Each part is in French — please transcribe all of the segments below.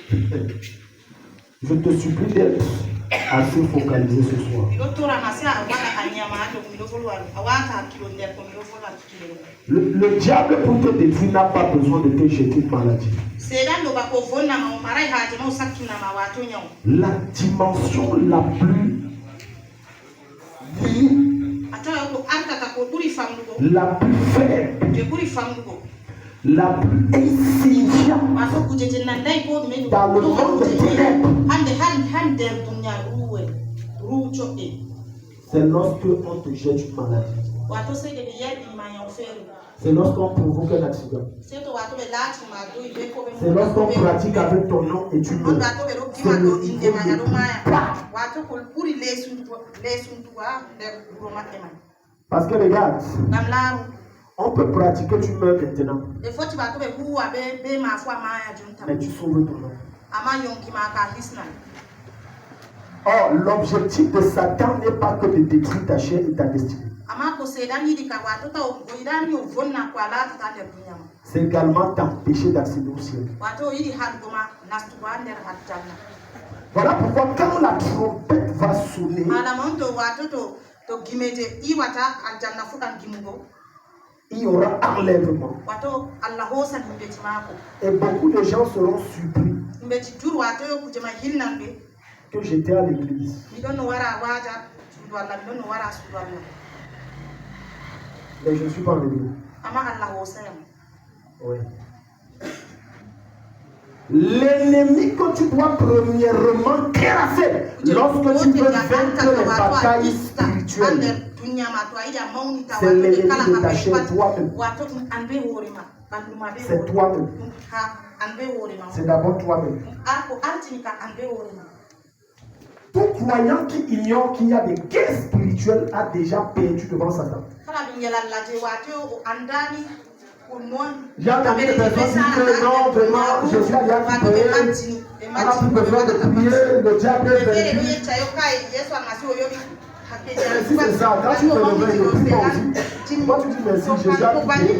Je te supplie d'être assez focalisé ce soir. Le diable pour te détruire n'a pas besoin de te jeter de maladie. La dimension la plus la plus faible, la plus insignifiante dans le monde des ténèbres, c'est lorsque on te jette une maladie. C'est lorsqu'on provoque un accident. C'est lorsqu'on pratique avec ton nom et tu meurs. C'est le niveau le plus bas. Parce que regarde, on peut pratiquer, tu meurs maintenant. Mais tu sauves ton nom. Or, l'objectif de Satan n'est pas que de détruire ta chair et ta destinée. C'est également t'empêcher d'accéder au ciel. Voilà pourquoi quand la trompette va sonner, il y aura enlèvement. Et beaucoup de gens seront surpris que j'étais à l'église. Mais je ne suis pas venu. Oui. L'ennemi que tu dois premièrement terrasser lorsque tu veux vaincre les batailles spirituelles, c'est l'ennemi de ta chair, toi-même. C'est toi-même. C'est d'abord toi-même. Tout croyant qui ignore qu'il y a des guerres spirituelles a déjà perdu devant Satan. J'ai entendu des personnes dire que non, vraiment, Jésus a déjà tout payé. On n'a plus besoin de prier, le diable est vaincu. Si c'est ça, quand tu te réveilles, ne prie pas aussi. Pourquoi tu dis merci, Jésus a tout payé?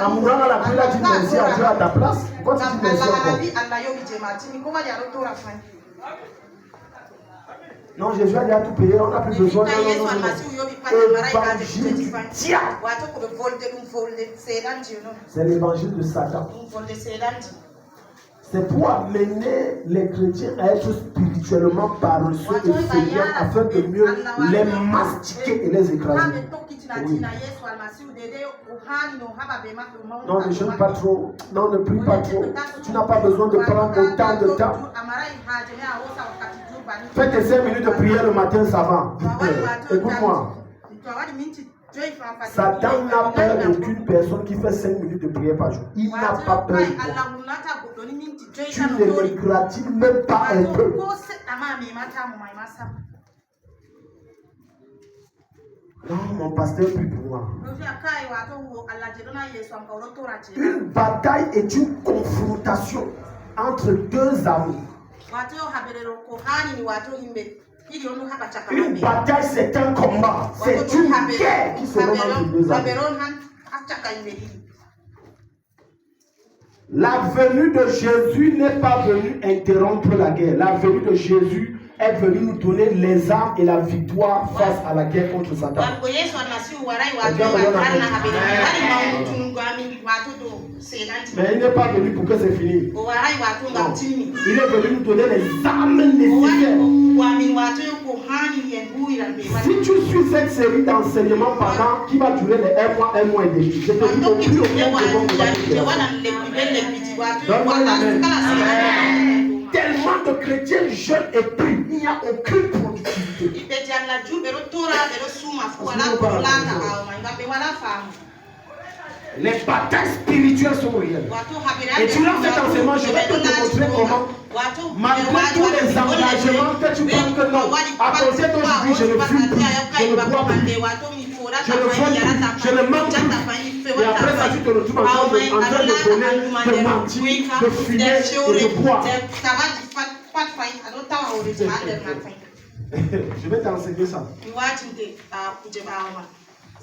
En mourant dans la prière, tu dis merci à Dieu à ta place. Pourquoi tu dis merci encore? Non, Jésus a déjà tout payé, on n'a plus besoin de l'évangile du diable. C'est l'évangile de Satan. C'est pour amener les chrétiens à être spirituellement paresseux et fainéants afin de mieux les mastiquer et les écraser. Oui. Non, ne jeûne pas trop. Non, ne prie pas trop. Tu n'as pas besoin de prendre autant de temps. Fais tes 5 minutes de prière le matin, ça va. Écoute-moi. Satan n'a peur d'aucune personne qui fait 5 minutes de prière par jour. Il n'a pas peur de toi. Tu ne l'égratignes même pas un peu. Non, mon pasteur prie pour moi. Une bataille est une confrontation entre deux amours. Une bataille, c'est un combat. C'est une guerre qui se mène entre deux amours. La venue de Jésus n'est pas venue interrompre la guerre. La venue de Jésus est venue nous donner les armes et la victoire face à la guerre contre Satan. Mais il n'est pas venu pour que c'est fini. Non. Il est venu nous donner les armes nécessaires. Si tu suis cette série d'enseignements pendant qui va durer les 1 mois et demi, je te dis que plus aucun tellement de chrétiens jeunes et prient, il n'y a aucune productivité. Les batailles spirituelles sont réelles. Et tu lances cet enseignement, je vais te montrer comment, malgré tous les engagements que tu prends que non, à cause d'aujourd'hui, je ne fume plus, je ne bois plus, je ne vole plus, je ne mens plus. Et après ça, tu te retrouves encore en train de donner, de mentir, de fumer et de boire. Je vais t'enseigner ça.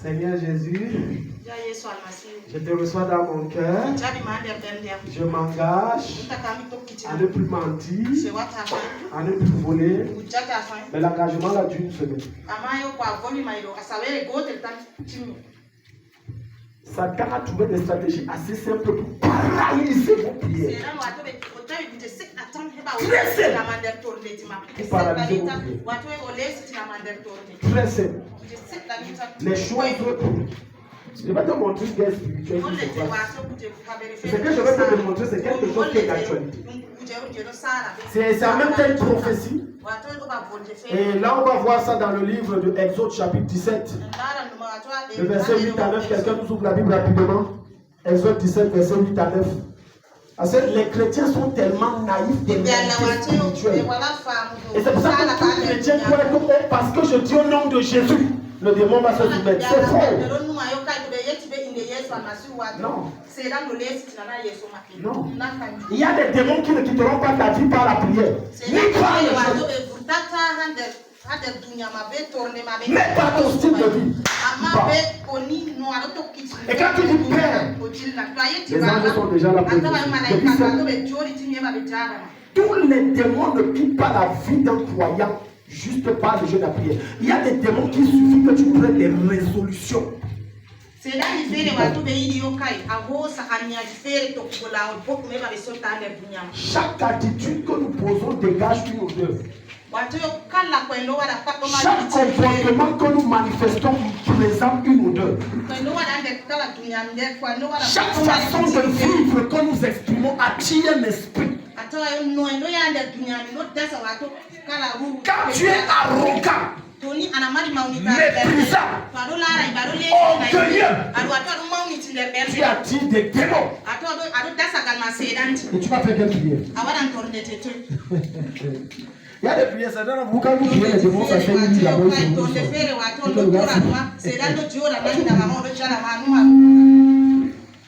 Seigneur Jésus, je te reçois dans mon cœur. Je m'engage à ne plus mentir, à ne plus voler. Mais l'engagement là d'une semaine. Satan a trouvé des stratégies assez simples pour paralyser vos prières. Très simple. Pour paralyser vos prières. Très simple. Les choses. Je vais te montrer ce qui est spirituel. Ce que je vais te montrer, c'est quelque chose qui est d'actualité. C'est en même temps une prophétie. Et là, on va voir ça dans le livre de Exode chapitre 17. Le verset 8 à 9. Quelqu'un nous ouvre la Bible rapidement. Exode 17, verset 8 à 9. Parce que les chrétiens sont tellement naïfs de réalités spirituelles. Et c'est pour ça que tout chrétien doit être parce que je dis au nom de Jésus, le démon va se soumettre. C'est faux. Non. Non. Il y a des démons qui ne quitteront pas ta vie par la prière. Ni par le jeûne. Mais par ton style de vie. Et quand tu dis Père, les anges sont déjà là pour tous les démons ne quittent pas la vie d'un croyant juste par le jeu de la prière. Il y a des démons qui suffit que tu prennes des résolutions. Chaque attitude que nous posons dégage une odeur. Chaque comportement que nous manifestons présente une odeur. Chaque façon de vivre que nous exprimons attire un esprit. Quand tu es arrogant, méprisant, orgueilleux, tu attires des démons. Et tu vas faire quelle prière? Il y a des prières, certains vous quand vous priez les démons, ça fait une vie là-bas.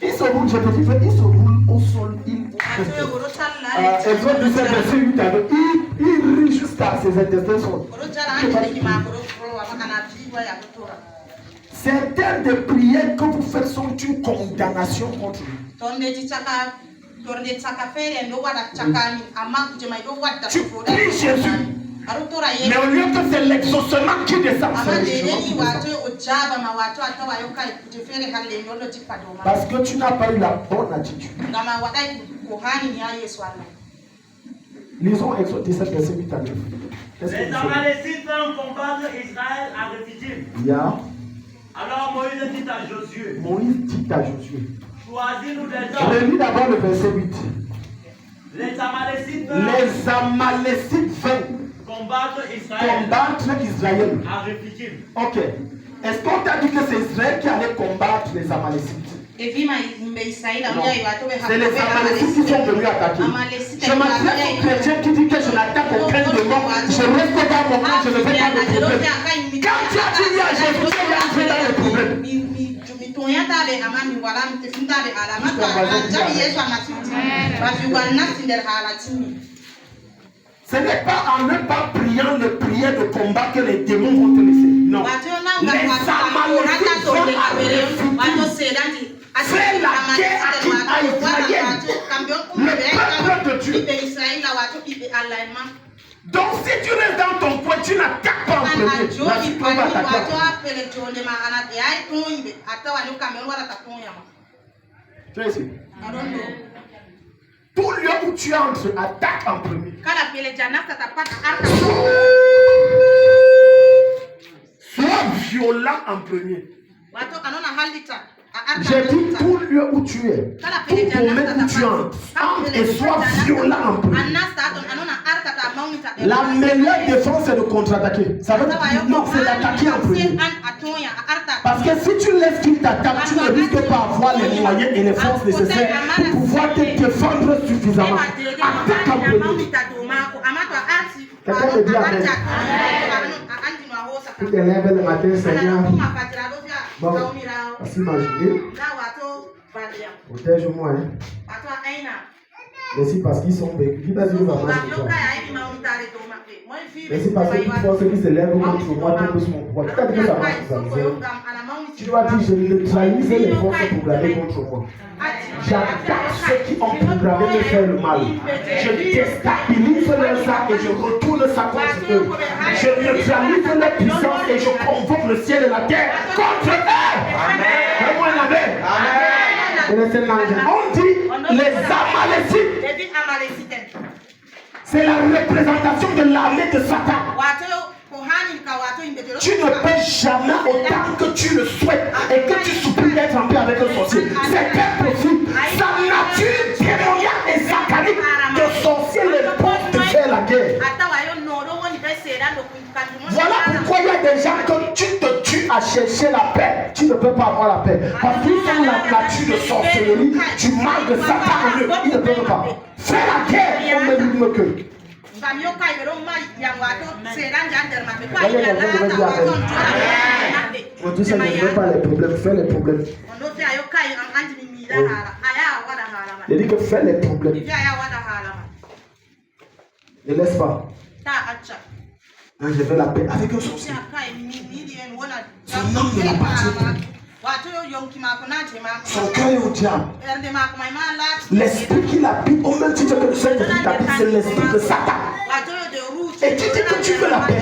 Ils se roulent, je te dis, ils se roulent au sol. Exode 17, verset 8 à 9. Il rit jusqu'à ses intestins sont. Certaines des prières que vous faites sont une condamnation contre lui. Tu pries Jésus. Mais au lieu que c'est l'exaucement qui descend, c'est le qui descend. Parce que tu n'as pas eu la bonne attitude. Lisons Exode 17, verset 8 à 9. Les Amalécites vont combattre Israël à Rephidim. Yeah. Alors Moïse dit à Josué. Choisis-nous des hommes. Je lis d'abord le verset 8. Les Amalécites viennent combattre Israël à Rephidim. Ok. Est-ce qu'on t'a dit que c'est Israël qui allait combattre les Amalécites? Non. C'est les Amalécites qui sont venus attaquer. Je m'adresse aux chrétiens qui disent que je n'attaque aucun démon. Je reste dans mon camp, je ne fais pas de problème. Quand tu as dit à Jésus, tu es entré dans le problème. Ce n'est pas en ne pas priant les prières de combat que les démons vont te laisser. Non. Les Amalécites vont arriver. C'est la guerre à Israël. Le peuple de Dieu. Donc si tu restes dans ton coin, tu n'attaques pas en premier. La victoire va t'attaquer. Tu es ici. Tout lieu où tu entres, attaque en premier. Sois violent en premier. J'ai dit tout lieu où tu es, tout domaine où tu entres, et sois violent en premier. La meilleure défense c'est de contre-attaquer. Ça veut dire non, c'est d'attaquer en premier. Parce que si tu laisses qu'il t'attaque, tu ne risques pas avoir les moyens et les forces nécessaires pour pouvoir te défendre suffisamment. Attaque en premier. Quelqu'un me dit amen. Tu te lèves le matin, Seigneur. Bon, s'imaginer. Protège-moi. Merci parce qu'ils sont vécus. Qui va dire vraiment c'est ça? Merci parce que toutes les forces qui se lèvent contre moi tombent sur mon pouvoir. Qui t'a dit que ça marche comme ça? Tu dois dire, je neutralise les forces programmées contre moi. J'attaque ceux qui ont programmé de faire le mal. Je déstabilise leurs armes et je retourne ça contre eux. Je neutralise leur puissance et je convoque le ciel et la terre contre eux. Amen. Amen. On dit les Amalécites. C'est la représentation de l'armée de Satan. Tu ne peux jamais, autant que tu le souhaites et que tu supplies d'être en paix avec un sorcier. C'est impossible. Sa nature démoniaque et satanique de sorcier les porte de faire la guerre. Voilà pourquoi il y a des gens que tu te tues à chercher la paix. Tu ne peux pas avoir la paix. Parce qu'ils ont la nature de sorcellerie, du mal de Satan en eux. Ils ne peuvent pas. Faire la guerre au même rythme qu'eux. On dit ça, ne veut pas les problèmes, fais les problèmes. Il dit que fais les problèmes. Ne laisse pas. Je veux la paix avec un sorcier. Son homme ne l'appartient pas. Son cœur est au diable. L'esprit qui l'habite, au même titre que le Seigneur qui t'habite, c'est l'esprit de Satan. Et tu dis que tu veux la paix.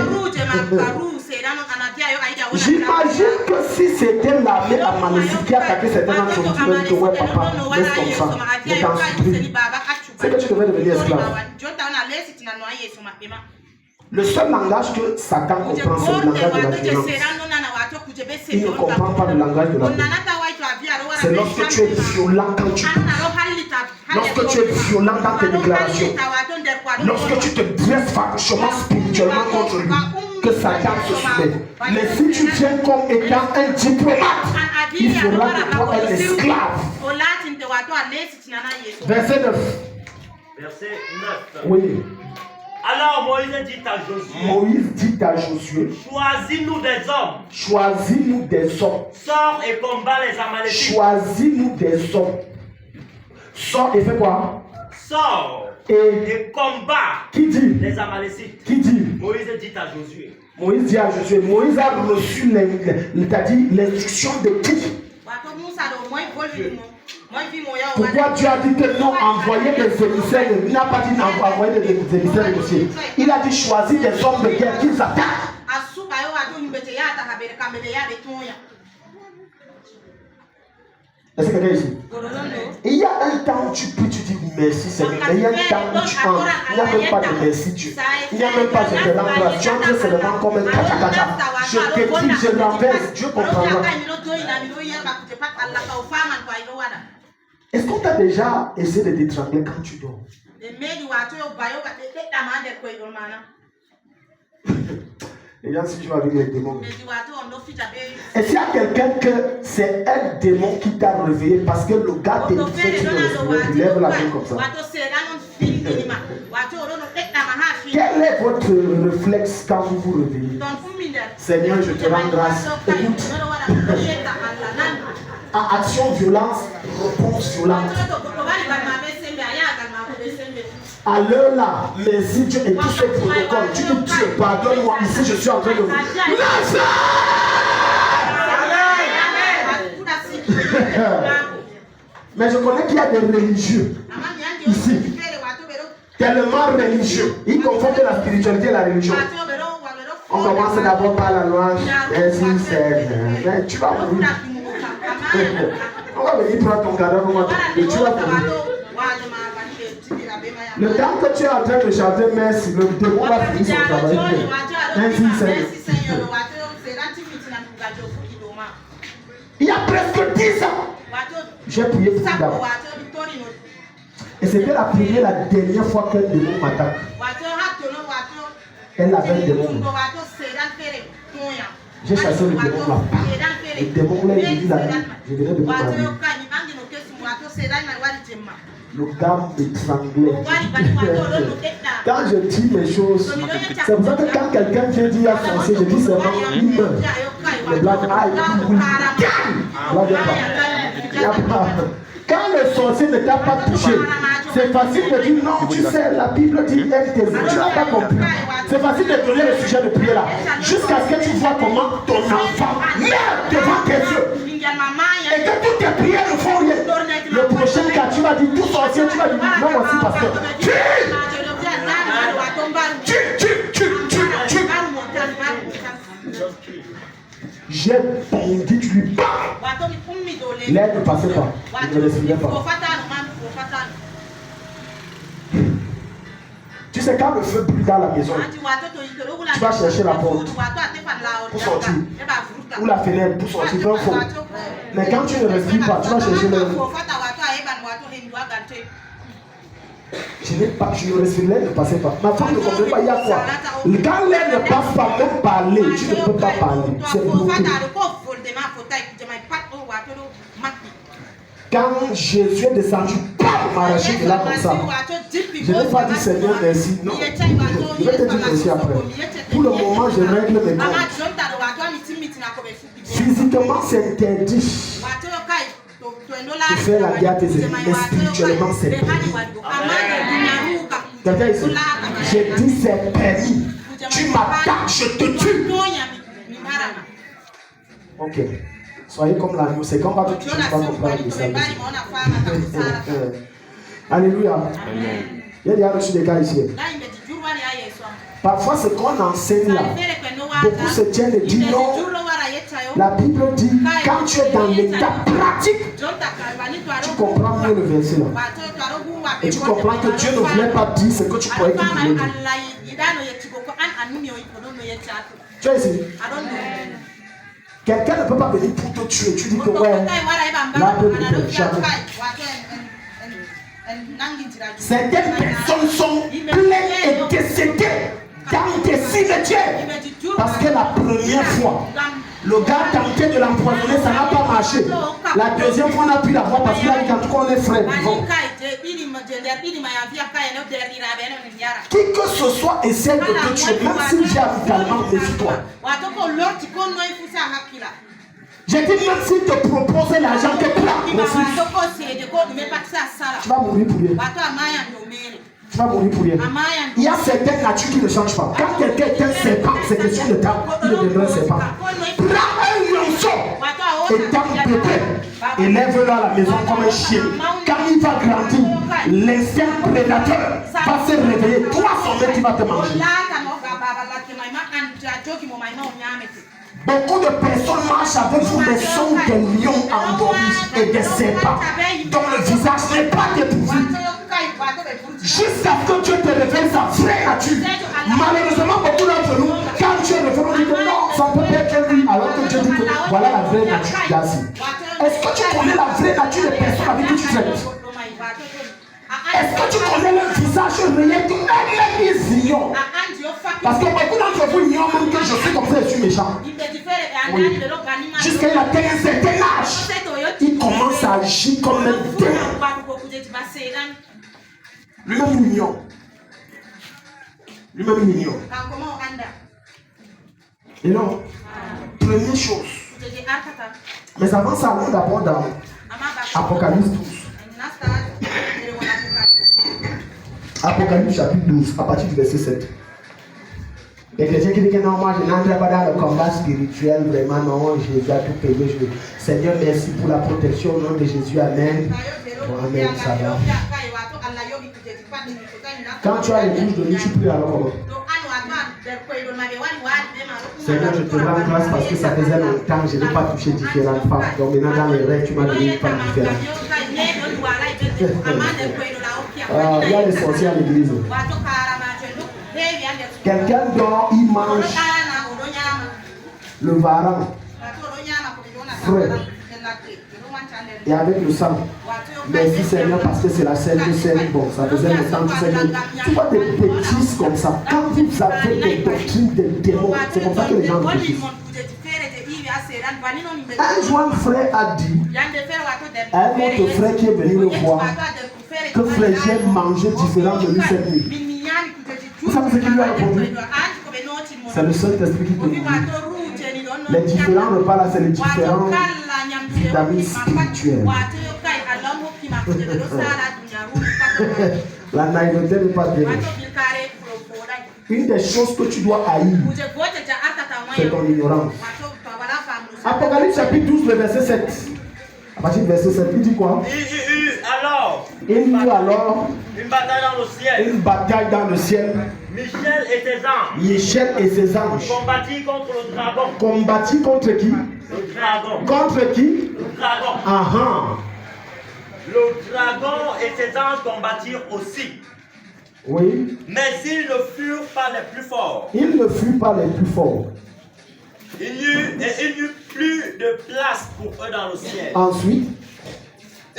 J'imagine que si c'était l'armée amalécique qui attaquait certains d'entre vous, tu vas dire ouais papa, laisse comme ça, ne t'en supplie. C'est que tu devais devenir esclave. Le seul langage que Satan comprend, c'est le langage de la violence. Il ne comprend pas le langage de la violence. C'est lorsque tu es violent quand tu dis. Lorsque tu es violent dans tes déclarations. Lorsque tu te dresses farouchement spirituellement contre lui, que Satan se soumet. Mais si tu viens comme étant un diplomate, il fera de toi un esclave. Verset 9. Verset 9. Oui. Alors Moïse dit à Josué, choisis-nous des hommes. Choisis-nous des hommes. Sors et combat les Amalécites. Choisis-nous des hommes. Sors et fais quoi? Sors et combat. Qui dit? Les Amalécites. Qui dit? Moïse dit à Josué. Moïse dit à Josué. Moïse a reçu l'instruction de qui? Pourquoi Dieu a dit que non, envoyer des émissaires? Il n'a pas dit envoyer des émissaires de ciel. Il a dit choisir des hommes de guerre qu'ils attaquent. Est-ce que quelqu'un ici? Il y a un temps où tu pries, tu dis merci Seigneur. Mais il y a un temps où tu entres. Il n'y a même pas de merci Dieu. Il n'y a même pas de te rends grâce. Tu entres seulement comme un kacha-kacha. Je te dis, je renverse. Dieu comprendra. Est-ce qu'on t'a déjà essayé de t'étrangler quand tu dors? Et bien, si tu vas avec les démons. Et s'il y a quelqu'un que c'est un démon qui t'a réveillé parce que le gars t'est fait, tu lèves la main comme ça. Quel est votre réflexe quand vous vous réveillez? Seigneur, je te rends grâce. Écoute. À action, violence, réponse violente. À l'heure là, mais si Dieu est tout ce protocole, tu dis Dieu, pardonne-moi, ici je suis en train de vous. Mais je connais qu'il y a des religieux ici, tellement religieux, ils confondent la spiritualité et la religion. On commence d'abord par la louange, mais tu vas mourir. On va venir prendre ton cadavre et tu vas mourir. Le temps que tu es en train de chanter merci, le démon va finir son travail. Ainsi, il y a presque 10 ans, j'ai prié pour une dame. Et c'était la première, la dernière fois qu'un démon m'attaque. Elle avait un démon. J'ai chassé le démon là. Le démon là, il dit la vie. Je venais de ma vie. Le gars m'étranglait. Quand je dis mes choses, c'est pour ça que quand quelqu'un vient dire à français, je dis seulement il meurt. Le blague, ah, il dit oui. Quand le sorcier ne t'a pas touché, C'est facile de dire non, tu sais, la Bible dit aime tes ennemis. Tu n'as pas compris. C'est facile de donner le sujet de prière là. Jusqu'à ce que tu vois comment ton enfant meurt devant tes yeux. Et que toutes tes prières ne font rien. Le prochain cas, tu vas dire tout sorcier, tu vas dire non, aussi pasteur. Tu. J'ai bondi, tu lui parles. L'aide ne passait pas. Il ne respirait pas. Tu sais, quand le feu brûle dans la maison, tu vas chercher la porte pour sortir. Ou la fenêtre pour sortir. Mais quand tu ne respires pas, tu vas chercher le... Je ne respirais, l'air ne passait pas. Ma femme ne comprenait pas, il y a quoi? Quand l'air ne passe pas, même parler, tu ne peux pas parler. C'est bloqué. Quand Jésus est descendu, m'arracher de là comme ça. Je n'ai pas dit Seigneur merci. Non. Je vais te dire merci après. Pour le moment, je règle mes comptes. Physiquement, c'est interdit de faire la guerre à tes ennemis. Mais spirituellement, c'est permis. Quelqu'un ici, j'ai dit c'est permis. Tu m'attaques, je te tue. Ok. Soyez comme l'agneau, c'est comme pas tu ne vas pas comprendre le service. Alléluia. Il y a déjà reçu des cas ici. Parfois, ce qu'on enseigne là, beaucoup se tiennent et disent non. La Bible dit, quand tu es dans l'état pratique, tu comprends mieux le verset là. Et tu comprends que Dieu ne voulait pas dire ce que tu croyais qu'il voulait dire. Tu es ici? Quelqu'un ne peut pas venir pour te tuer. Tu dis que ouais, là, jamais. Certaines personnes sont pleines et décédées dans des cimetières. Parce que la première fois, le gars tentait de l'empoisonner, ça n'a pas marché. La deuxième fois, on a pu la voir parce qu'il a dit qu'en tout cas, on est frères vivants. Qui que ce soit essaie de te tuer, même s'il vient amicalement, méfie-toi. J'ai dit même s'il te propose l'argent que tu vas mourir pour rien. Tu vas mourir pour rien. Il y a certaines natures qui ne changent pas. Quand quelqu'un est un serpent, c'est question de temps, il deviendra un serpent. Prends un lionceau et ton bébé, élève-le à la maison comme un chien. Quand il va grandir, l'instinct prédateur va se réveiller. Toi, son mec, il va te manger. Beaucoup de personnes marchent avec vous, mais sont des lions endormis et des serpents dont le visage n'est pas dépourvu. Jusqu'à ce que Dieu te révèle sa vraie nature. Malheureusement, beaucoup d'entre nous, quand Dieu révèle, on dit que non, ça peut être lui, alors que Dieu dit que voilà la vraie nature d'Asie. Est-ce que tu connais la vraie nature des personnes avec qui tu traites? Est-ce que tu connais le visage réel d'eux-mêmes ignorent? Parce que beaucoup d'entre vous ignorent même que je suis comme ça et je suis méchant. Oui. Jusqu'à il atteint un certain âge, il commence à agir comme un démon. Lui-même ignore. Lui-même ignore. Et non, première chose. Mais avant ça, allons d'abord dans Apocalypse 12. Apocalypse chapitre 12, à partir du verset 7. Les chrétiens qui disent que non, moi je n'entrerai pas dans le combat spirituel, vraiment non, Jésus a tout payé. Seigneur, merci pour la protection au nom de Jésus, amen. Bon, amen, ça va. Quand tu as les bouches de lui, tu pries alors comment? Seigneur, je te rends grâce parce que ça faisait longtemps que je n'ai pas touché différentes femmes. Donc maintenant dans les rêves, tu m'as donné une femme différente. Il y a des sorciers à l'église. Quelqu'un dort, il mange le varan frais et avec le sang. Merci Seigneur parce que c'est la scène de scène. Bon, ça faisait longtemps que tu vois des bêtises comme ça. Quand vous avez des doctrines des démons, c'est comme ça que les gens réfléchissent. Un joint frère a dit à un autre frère qui est venu le voir que frère j'ai mangé différent de lui cette nuit. Vous savez ce qu'il lui a répondu? C'est le Saint-Esprit qui te dit. Les différents repas là, c'est les différents vitamines spirituelles. La naïveté n'est pas terrible. Une des choses que tu dois haïr, c'est ton ignorance. Apocalypse chapitre 12, le verset 7. À partir du verset 7, il dit quoi? Il y eut alors une bataille dans le ciel. Une bataille dans le ciel. Michel et ses anges combattit contre le dragon. Combattit contre qui? Le dragon. Contre qui? Le dragon. Aha. Le dragon et ses anges combattirent aussi. Oui. Mais ils ne furent pas les plus forts. Ils ne furent pas les plus forts. Il n'y eut plus de place pour eux dans le ciel. Ensuite,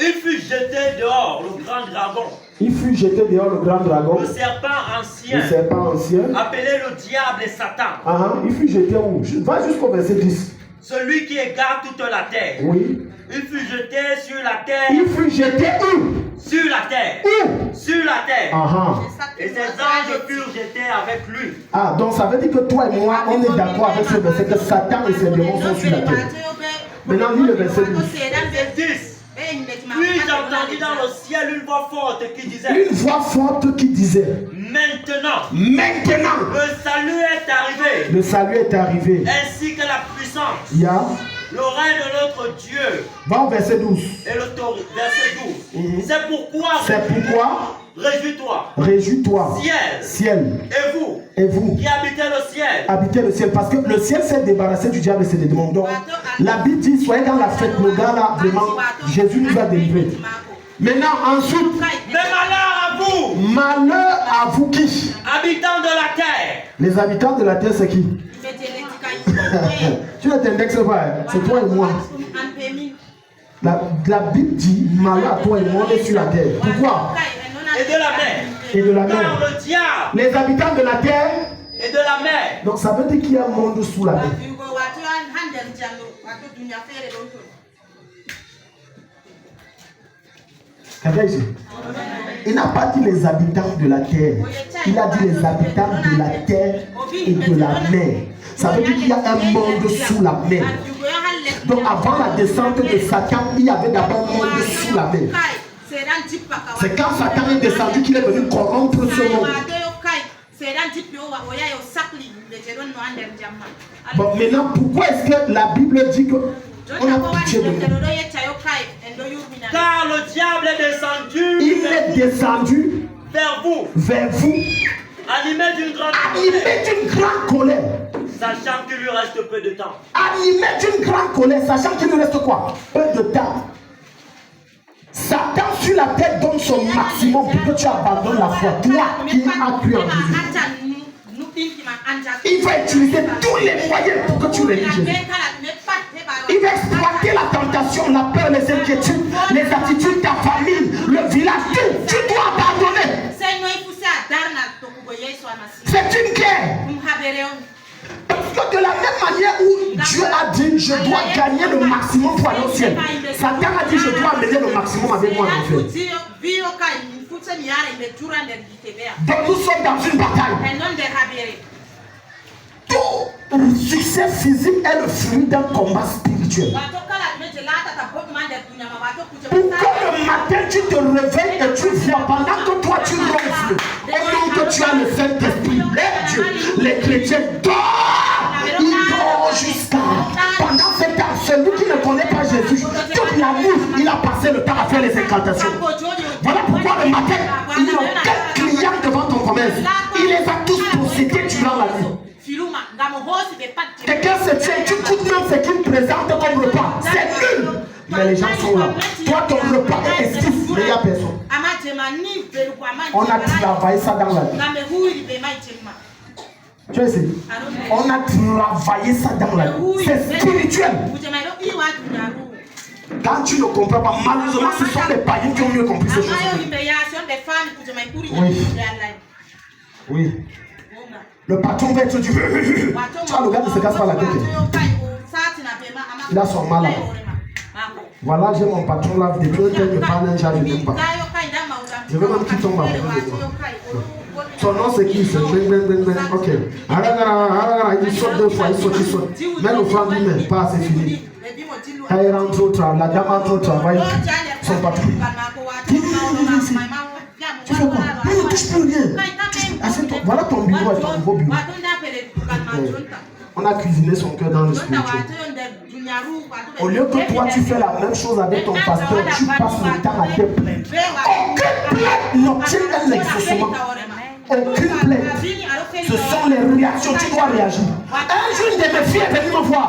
il fut jeté dehors, le grand dragon. Il fut jeté dehors, le grand dragon. Le serpent ancien. Le serpent ancien. Appelé le diable et Satan. Il fut jeté où? Va jusqu'au verset 10. Celui qui égare toute la terre. Oui. Il fut jeté sur la terre. Il fut jeté où? Sur la terre. Où? Sur la terre. Et ses anges furent jetés avec lui. Donc ça veut dire que toi et moi, on est d'accord avec ce verset que Satan et ses démons sont sur la terre. Maintenant, lis le verset 10. Puis j'entendis dans le ciel une voix forte qui disait. Une voix forte qui disait. Maintenant. Le salut est arrivé. Le salut est arrivé. Ainsi que la puissance. Le règne de notre Dieu. Va au verset 12. Et l'autorité. Verset 12. C'est pourquoi. Réjouis-toi. Ciel. Et vous. Qui habitez le ciel. Habitez le ciel. Parce que le ciel s'est débarrassé du diable et ses démons. Donc, la Bible dit, soyez dans la fête. Le gars là, vraiment, Jésus nous a délivrés. Maintenant, ensuite. Mais malheur à vous. Malheur à vous qui? Habitants de la terre. Les habitants de la terre, c'est qui? Tu ne t'indexes pas, c'est toi et moi. La Bible dit, malheur à toi et moi, on est sur la terre. Pourquoi? Et de la mer. Car le diable. Les habitants de la terre. Et de la mer. Donc ça veut dire qu'il y a un monde sous la mer. Il n'a pas dit les habitants de la terre. Il a dit les habitants de la terre et de la mer. Ça veut dire qu'il y a un monde sous la mer. Donc avant la descente de Satan, il y avait d'abord un monde sous la mer. C'est quand Satan est descendu qu'il est venu corrompre ce monde. Bon, maintenant, pourquoi est-ce que la Bible dit que on a pitié de nous? Car le diable est descendu. Il est descendu vers vous. Animé d'une grande colère. Sachant qu'il lui reste peu de temps. Animé d'une grande colère, sachant qu'il lui reste quoi? Peu de temps. Satan sur la terre donne son maximum pour que tu abandonnes la foi. Toi qui as cru en Jésus. Il va utiliser tous les moyens pour que tu réalises Jésus. Il va exploiter la tentation, la peur, les inquiétudes, les attitudes, ta famille, le village, tout. Tu dois abandonner. C'est une guerre. Parce que de la même manière où Dieu a dit, je dois gagner le maximum pour aller au ciel, Satan a dit, je dois amener le maximum avec moi en enfer. Donc nous sommes dans une bataille. Tout succès physique est le fruit d'un combat spirituel. Pour que le matin tu te réveilles et tu vois, pendant que toi tu ronfles, au nom que tu as le Saint-Esprit, les dieux, les chrétiens dorment. Ils dorment jusqu'à. Pendant ce temps, celui qui ne connaît pas Jésus, toute la nuit, il a passé le temps à faire les incantations. Voilà pourquoi le matin, il n'y a aucun client devant ton commerce. Il les a tous possédés durant la nuit. Quelqu'un se tient, tu coûtes même ce qu'il présente comme repas. C'est nul. Mais les gens sont là. Toi, ton repas est esquisse, mais il n'y a personne. On a travaillé ça dans la vie. Tu sais, on a travaillé ça dans la vie. C'est spirituel. Quand tu ne comprends pas, malheureusement, ce sont les païens qui ont mieux compris ces choses. Oui. Le patron va être du. Tu vois, le gars ne se casse pas la tête. Il a son mal là. Voilà, j'ai mon patron là, depuis un temps, il me parle un chat, je n'aime pas. Je veux même qu'il tombe à côté de moi. Son nom c'est qui? C'est ok. Il saute 2 fois, il saute. Mais le frère dit, mais pas c'est fini. Quand il rentre au travail, la dame rentre au travail, son patron. touches plus rien. Voilà ton bureau et ton nouveau bureau. On a cuisiné son cœur dans le spirituel. Au lieu que toi tu fais la même chose avec ton pasteur, tu passes le temps à te plaindre. Aucune plainte n'obtient un exaucement. Aucune plainte. Ce sont les réactions, tu dois réagir. Un jour, une de mes filles est venue me voir.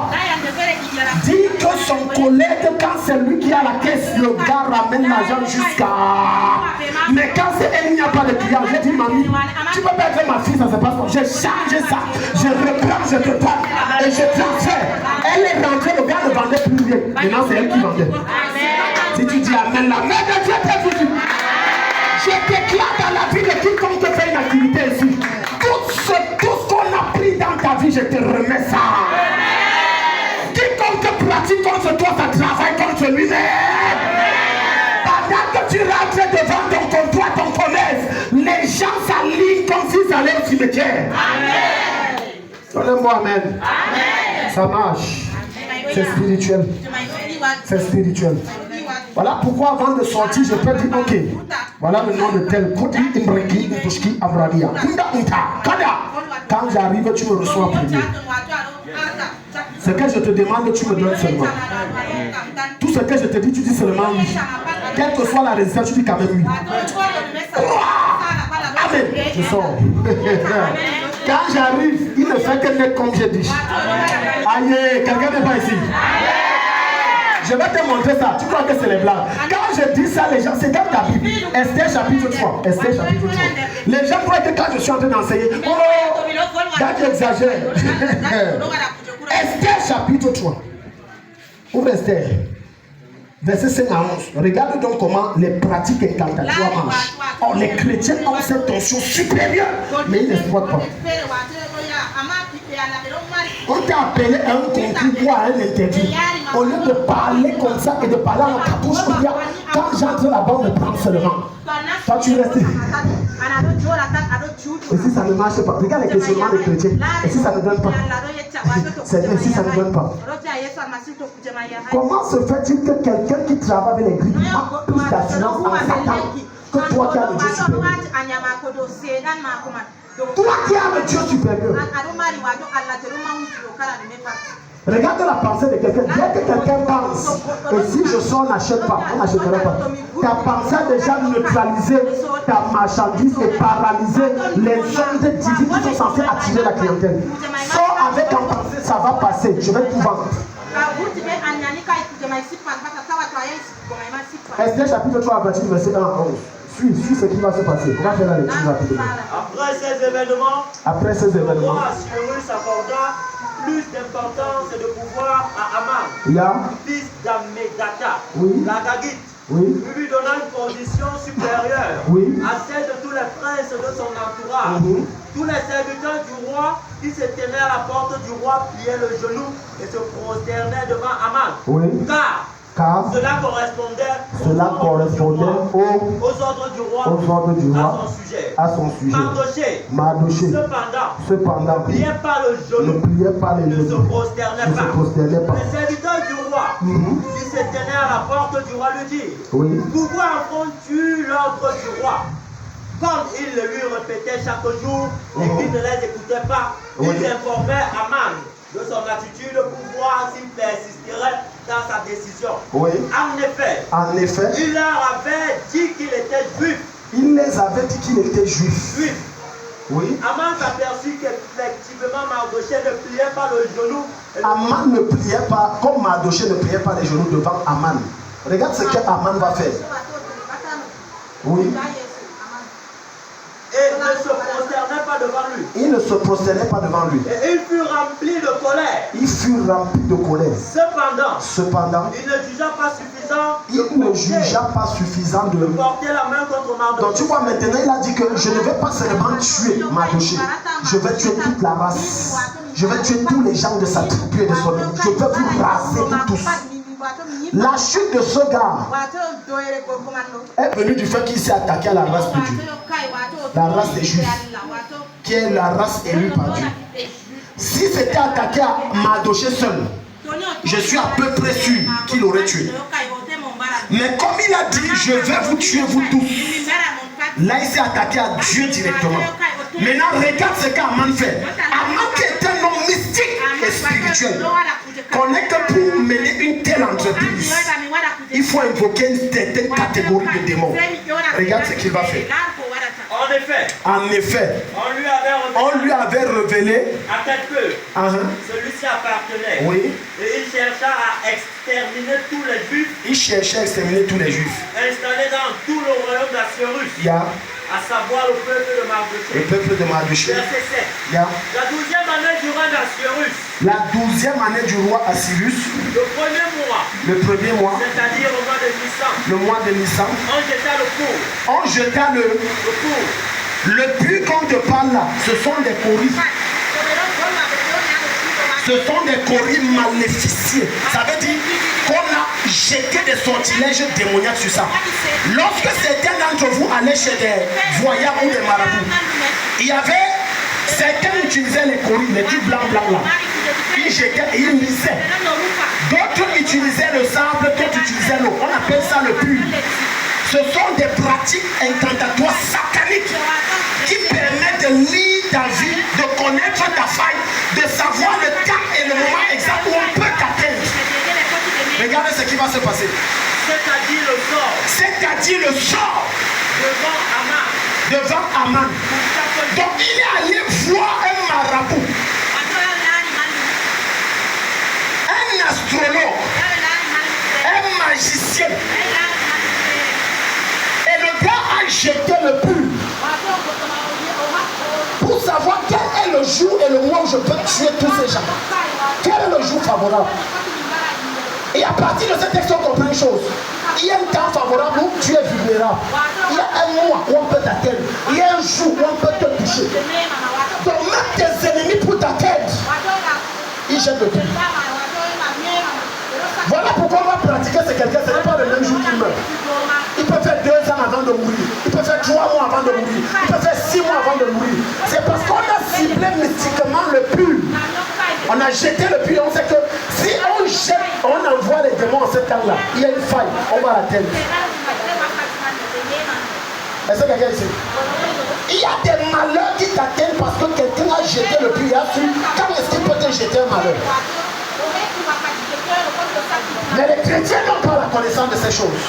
Dit que son collègue, quand c'est lui qui a la caisse, le gars ramène l'argent jusqu'à... Mais quand c'est elle, il n'y a pas de client. J'ai dit, mamie, tu peux pas être ma fille, ça se passe pas. J'ai changé ça. Je reprends, je te parle et je transfère. Elle est rentrée, le gars ne vendait plus rien. Maintenant, c'est elle qui vendait. Si tu dis amen, la main de Dieu t'est venue. Je déclare dans la vie de quiconque fait une activité ici. Tout ce qu'on a pris dans ta vie, je te remets ça. Quiconque pratique contre toi, ça travaille contre lui-même. Pendant que tu rentres devant ton comptoir, ton commerce, les gens s'alignent comme s'ils allaient au cimetière. Donnez-moi amen. Ça marche. C'est spirituel. C'est spirituel. Voilà pourquoi avant de sortir, je peux dire, ok, voilà le nom de tel. Quand j'arrive, tu me reçois premier. Ce que je te demande, tu me donnes seulement. Tout ce que je te dis, tu dis seulement oui. Quelle que soit la résistance, tu dis quand même oui. Amen. Je sors. Quand j'arrive, il ne fait que naître comme j'ai dit. Aïe, quelqu'un n'est pas ici. Je vais te montrer ça. Tu crois que c'est les blancs. Quand je dis ça, les gens, c'est dans ta Bible. Esther chapitre 3. Esther chapitre 3. Les gens croient que quand je suis en train d'enseigner, oh, là tu exagères. Esther chapitre 3. Ouvre Esther. Verset 5 à 11. Regarde donc comment les pratiques incantatoires marchent. Or, les chrétiens ont cette tension supérieure, mais ils n'exploitent pas. On t'a appelé à un concours ou à un interview. Au lieu de parler comme ça et de parler en capuche, quand j'entre là-bas, on me prend seulement. Toi, tu restes. Et si ça ne marche pas, regarde les questionnements des chrétiens. Et si ça ne donne pas, c'est bien, si ça ne donne pas. Comment se fait-il que quelqu'un qui travaille avec les grilles a plus d'assurance en Satan que toi qui as le Dieu supérieur? Toi qui as le Dieu supérieur. Regarde la pensée de quelqu'un. Dès que quelqu'un pense, et si je sors, on n'achète pas, on n'achètera pas. Ta pensée a déjà neutralisé ta marchandise et paralysé les ondes divines qui sont censées attirer la clientèle. Sors avec en pensée, ça va passer, je vais tout vendre. Esther chapitre 3, verset 1 à 11. Suis ce qui va se passer. On va faire la lecture rapidement. Après ces événements, le roi Cyrus accorda plus d'importance et de pouvoir à Aman, fils d'Ammédatha, l'Agagite, lui donna une position supérieure à celle de tous les princes de son entourage. Tous les serviteurs du roi qui se tenaient à la porte du roi pliaient le genou et se prosternaient devant Aman. Car cela correspondait aux ordres du roi à son sujet. Mardoché, cependant, ne pliait pas le genou, ne se prosternait pas. Les serviteurs du roi qui se tenaient à la porte du roi lui dirent, pourquoi affrontes-tu l'ordre du roi? Comme il le lui répétait chaque jour et qu'il ne les écoutait pas, ils informaient Aman de son attitude pour voir s'il persisterait dans sa décision. En effet, il leur avait dit qu'il était juif. Il les avait dit qu'il était juif. Aman s'aperçut qu'effectivement Mardoché ne pliait pas le genou. Aman ne pliait pas, comme Mardoché ne pliait pas les genoux devant Aman. Regarde ce qu'Aman va faire. Et ne se prosternait pas devant lui. Il ne se prosternait pas devant lui. Et il fut rempli de colère. Cependant, il ne jugea pas suffisant de porter la main contre Mardoché. Donc tu vois maintenant, il a dit que je ne vais pas seulement tuer Mardoché, je vais tuer toute la race. Je vais tuer tous les gens de sa tribu et de son nom. Je vais vous raser tous. La chute de ce gars est venue du fait qu'il s'est attaqué à la race de Dieu. La race des Juifs, qui est la race élue par Dieu. Si c'était attaqué à Mardoché seul, je suis à peu près sûr qu'il aurait tué. Mais comme il a dit, je vais vous tuer vous tous. Là, il s'est attaqué à Dieu directement. Maintenant, regarde ce qu'Aman fait. Aman qui est un homme mystique et spirituel. Connaît que pour mener une telle entreprise, il faut invoquer une certaine catégorie de démons. Regarde ce qu'il va faire. En effet, on lui avait révélé à quel peu celui-ci appartenait. Oui. Et il chercha à exterminer tous les Juifs. Il cherchait à exterminer tous les Juifs. Installés dans tout le royaume d'Assyrus. À savoir le peuple de Mardochée. Le peuple de Mardochée. Verset 7. La 12e année du roi d'Assyrus. La 12e année du roi Assyrus. Le premier mois. Le premier mois. C'est-à-dire au mois de Nissan. Le mois de Nissan. On jeta le cours. On jeta le cours. Le puits qu'on te parle là, ce sont des coris. Ce sont des coris maléficiés. Ça veut dire qu'on a jeté des sortilèges démoniaques sur ça. Lorsque certains d'entre vous allaient chez des voyants ou des marabouts, il y avait certains utilisaient les coris, les trucs blancs là. Ils jetaient et ils lisaient. D'autres utilisaient le sable, d'autres utilisaient l'eau. On appelle ça le puits. Ce sont des pratiques incantatoires sataniques qui permettent de lire ta vie, de connaître ta faille, de savoir le temps et le moment exact où on peut t'atteindre. Regardez ce qui va se passer. C'est-à-dire le sort. C'est-à-dire le sort. Devant Aman. Donc il est allé voir un marabout, un astrologue, un magicien. Et le gars a jeté le puits pour savoir quel est le jour et le mois où je peux tuer tous ces gens. Quel est le jour favorable? Et à partir de ce texte, on comprend une chose. Il y a un temps favorable où tu es vulnérable. Il y a un mois où on peut t'atteindre. Il y a un jour où on peut te toucher. Donc même tes ennemis pour t'atteindre, ils jettent le puits. Voilà pourquoi on va pratiquer ce quelqu'un. Ce n'est pas le même jour qu'il meurt. Il peut faire 2 ans avant de mourir. Il peut faire 3 mois avant de mourir. Il peut faire 6 mois avant de mourir. C'est parce qu'on a ciblé mystiquement le puits. On a jeté le puits. On sait que si on jette, on envoie les démons en ce temps-là. Il y a une faille. On va l'atteindre. Est-ce que quelqu'un ici? Il y a des malheurs qui t'atteignent parce que quelqu'un a jeté le puits. Quand est-ce qu'il peut te jeter un malheur? Mais les chrétiens n'ont pas la connaissance de ces choses.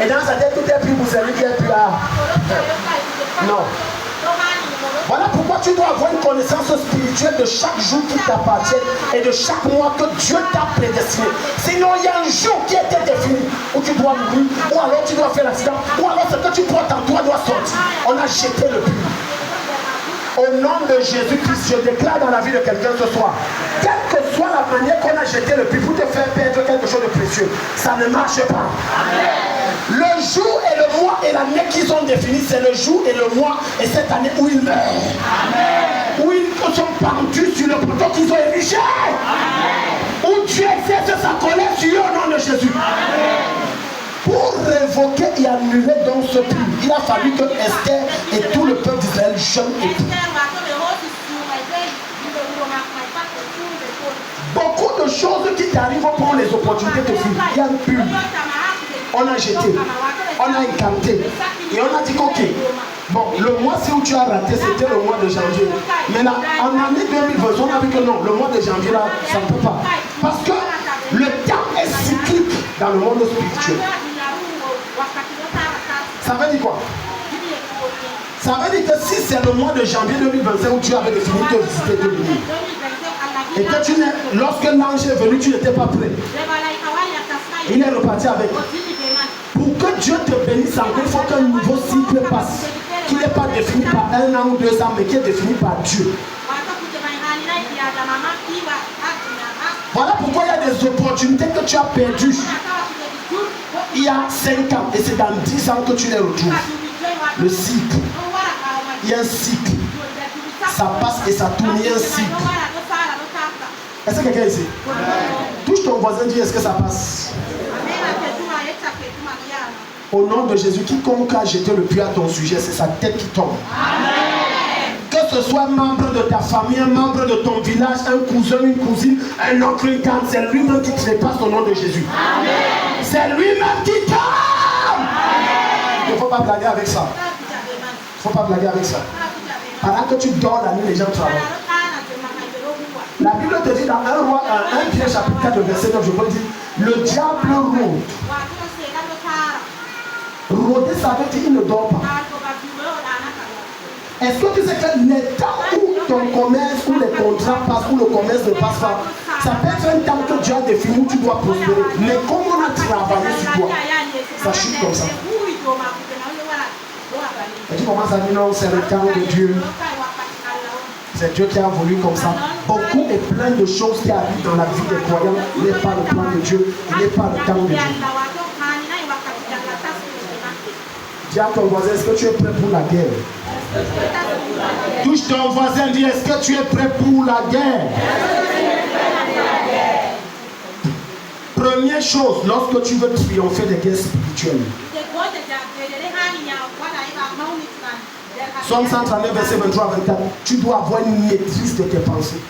Et dans sa tête, tout est plus bousselé, qui est plus là. Non. Voilà pourquoi tu dois avoir une connaissance spirituelle de chaque jour qui t'appartient et de chaque mois que Dieu t'a prédestiné. Sinon, il y a un jour qui était défini où tu dois mourir, ou alors tu dois faire l'accident, ou alors ce que tu portes en toi doit sortir. On a jeté le puits. Au nom de Jésus-Christ, je déclare dans la vie de quelqu'un ce soir, quelle que soit la manière qu'on a jeté le puits pour te faire perdre quelque chose de précieux, ça ne marche pas. Amen. Le jour et le mois et l'année qu'ils ont défini, c'est le jour et le mois et cette année où ils meurent. Amen. Où ils sont pendus sur le poteau qu'ils ont érigé. Amen. Où Dieu exerce sa colère sur eux au nom de Jésus. Amen. Pour révoquer et annuler dans ce puits, il a fallu que Esther et tout le peuple d'Israël jeûnent et prient. Beaucoup de choses qui t'arrivent pour les opportunités de fuir. Il y a un puits. On a jeté, on a incanté et on a dit ok, bon, le mois où tu as raté, c'était le mois de janvier. Mais là, en année 2020, on a vu que non, le mois de janvier là, ça ne peut pas. Parce que le temps est cyclique dans le monde spirituel. Ça veut dire quoi? Ça veut dire que si c'est le mois de janvier 2025 où tu avais défini de visiter de venir, et que tu n'es, lorsque l'ange est venu, tu n'étais pas prêt. Il est reparti avec. Pour que Dieu te bénisse encore, il faut qu'un nouveau cycle passe. Qui n'est pas défini par 1 an ou 2 ans, mais qui est défini par Dieu. Voilà pourquoi il y a des opportunités que tu as perdues il y a 5 ans et c'est dans 10 ans que tu les retrouves. Le cycle. Il y a un cycle. Ça passe et ça tourne. Il y a un cycle. Est-ce que quelqu'un ici? Touche ton voisin, dis est-ce que ça passe? Au nom de Jésus, quiconque a jeté le puits à ton sujet, c'est sa tête qui tombe. Amen. Que ce soit membre de ta famille, un membre de ton village, un cousin, une cousine, un oncle, une tante, c'est lui-même qui trépasse au nom de Jésus. Amen. C'est lui-même qui tombe. Il ne faut pas blaguer avec ça. Il ne faut pas blaguer avec ça. Pendant que tu dors la nuit, les gens travaillent. La Bible te dit dans 1 Pierre chapitre 4, verset 9, je peux dire, le diable rôde. Rôder, ça veut dire qu'il ne dort pas. Est-ce que tu sais que les temps où ton commerce, où les contrats passent, où le commerce ne passe pas, ça peut être un temps que Dieu a défini où tu dois prospérer. Mais comme on a travaillé sur toi, ça chute comme ça. Et tu commences à dire non, c'est le temps de Dieu. C'est Dieu qui a voulu comme ça. Beaucoup et plein de choses qui arrivent dans la vie des croyants. Il n'est pas le plan de Dieu, il n'est pas le temps de Dieu. Dis à ton voisin, est-ce que tu es prêt pour la guerre? Touche ton voisin, dis, est-ce que tu es prêt pour la guerre? Première chose, lorsque tu veux triompher des guerres spirituelles. Somme 139, verset 23 à 24. Tu dois avoir une maîtrise de tes pensées.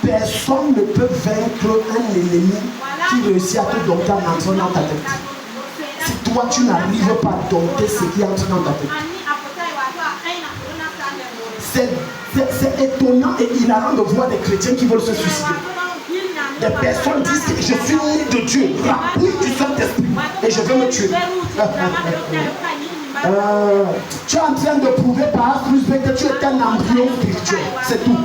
Personne ne peut vaincre un ennemi qui réussit à te dompter en entrant dans ta tête. Si toi tu n'arrives pas à dompter ce qui entre dans ta tête. C'est étonnant et hilarant de voir des chrétiens qui veulent se suicider. Des personnes disent que je suis né de Dieu, rempli du Saint-Esprit, et je veux me tuer. Tu es en train de prouver par A plus B que tu es un embryon spirituel. C'est tout.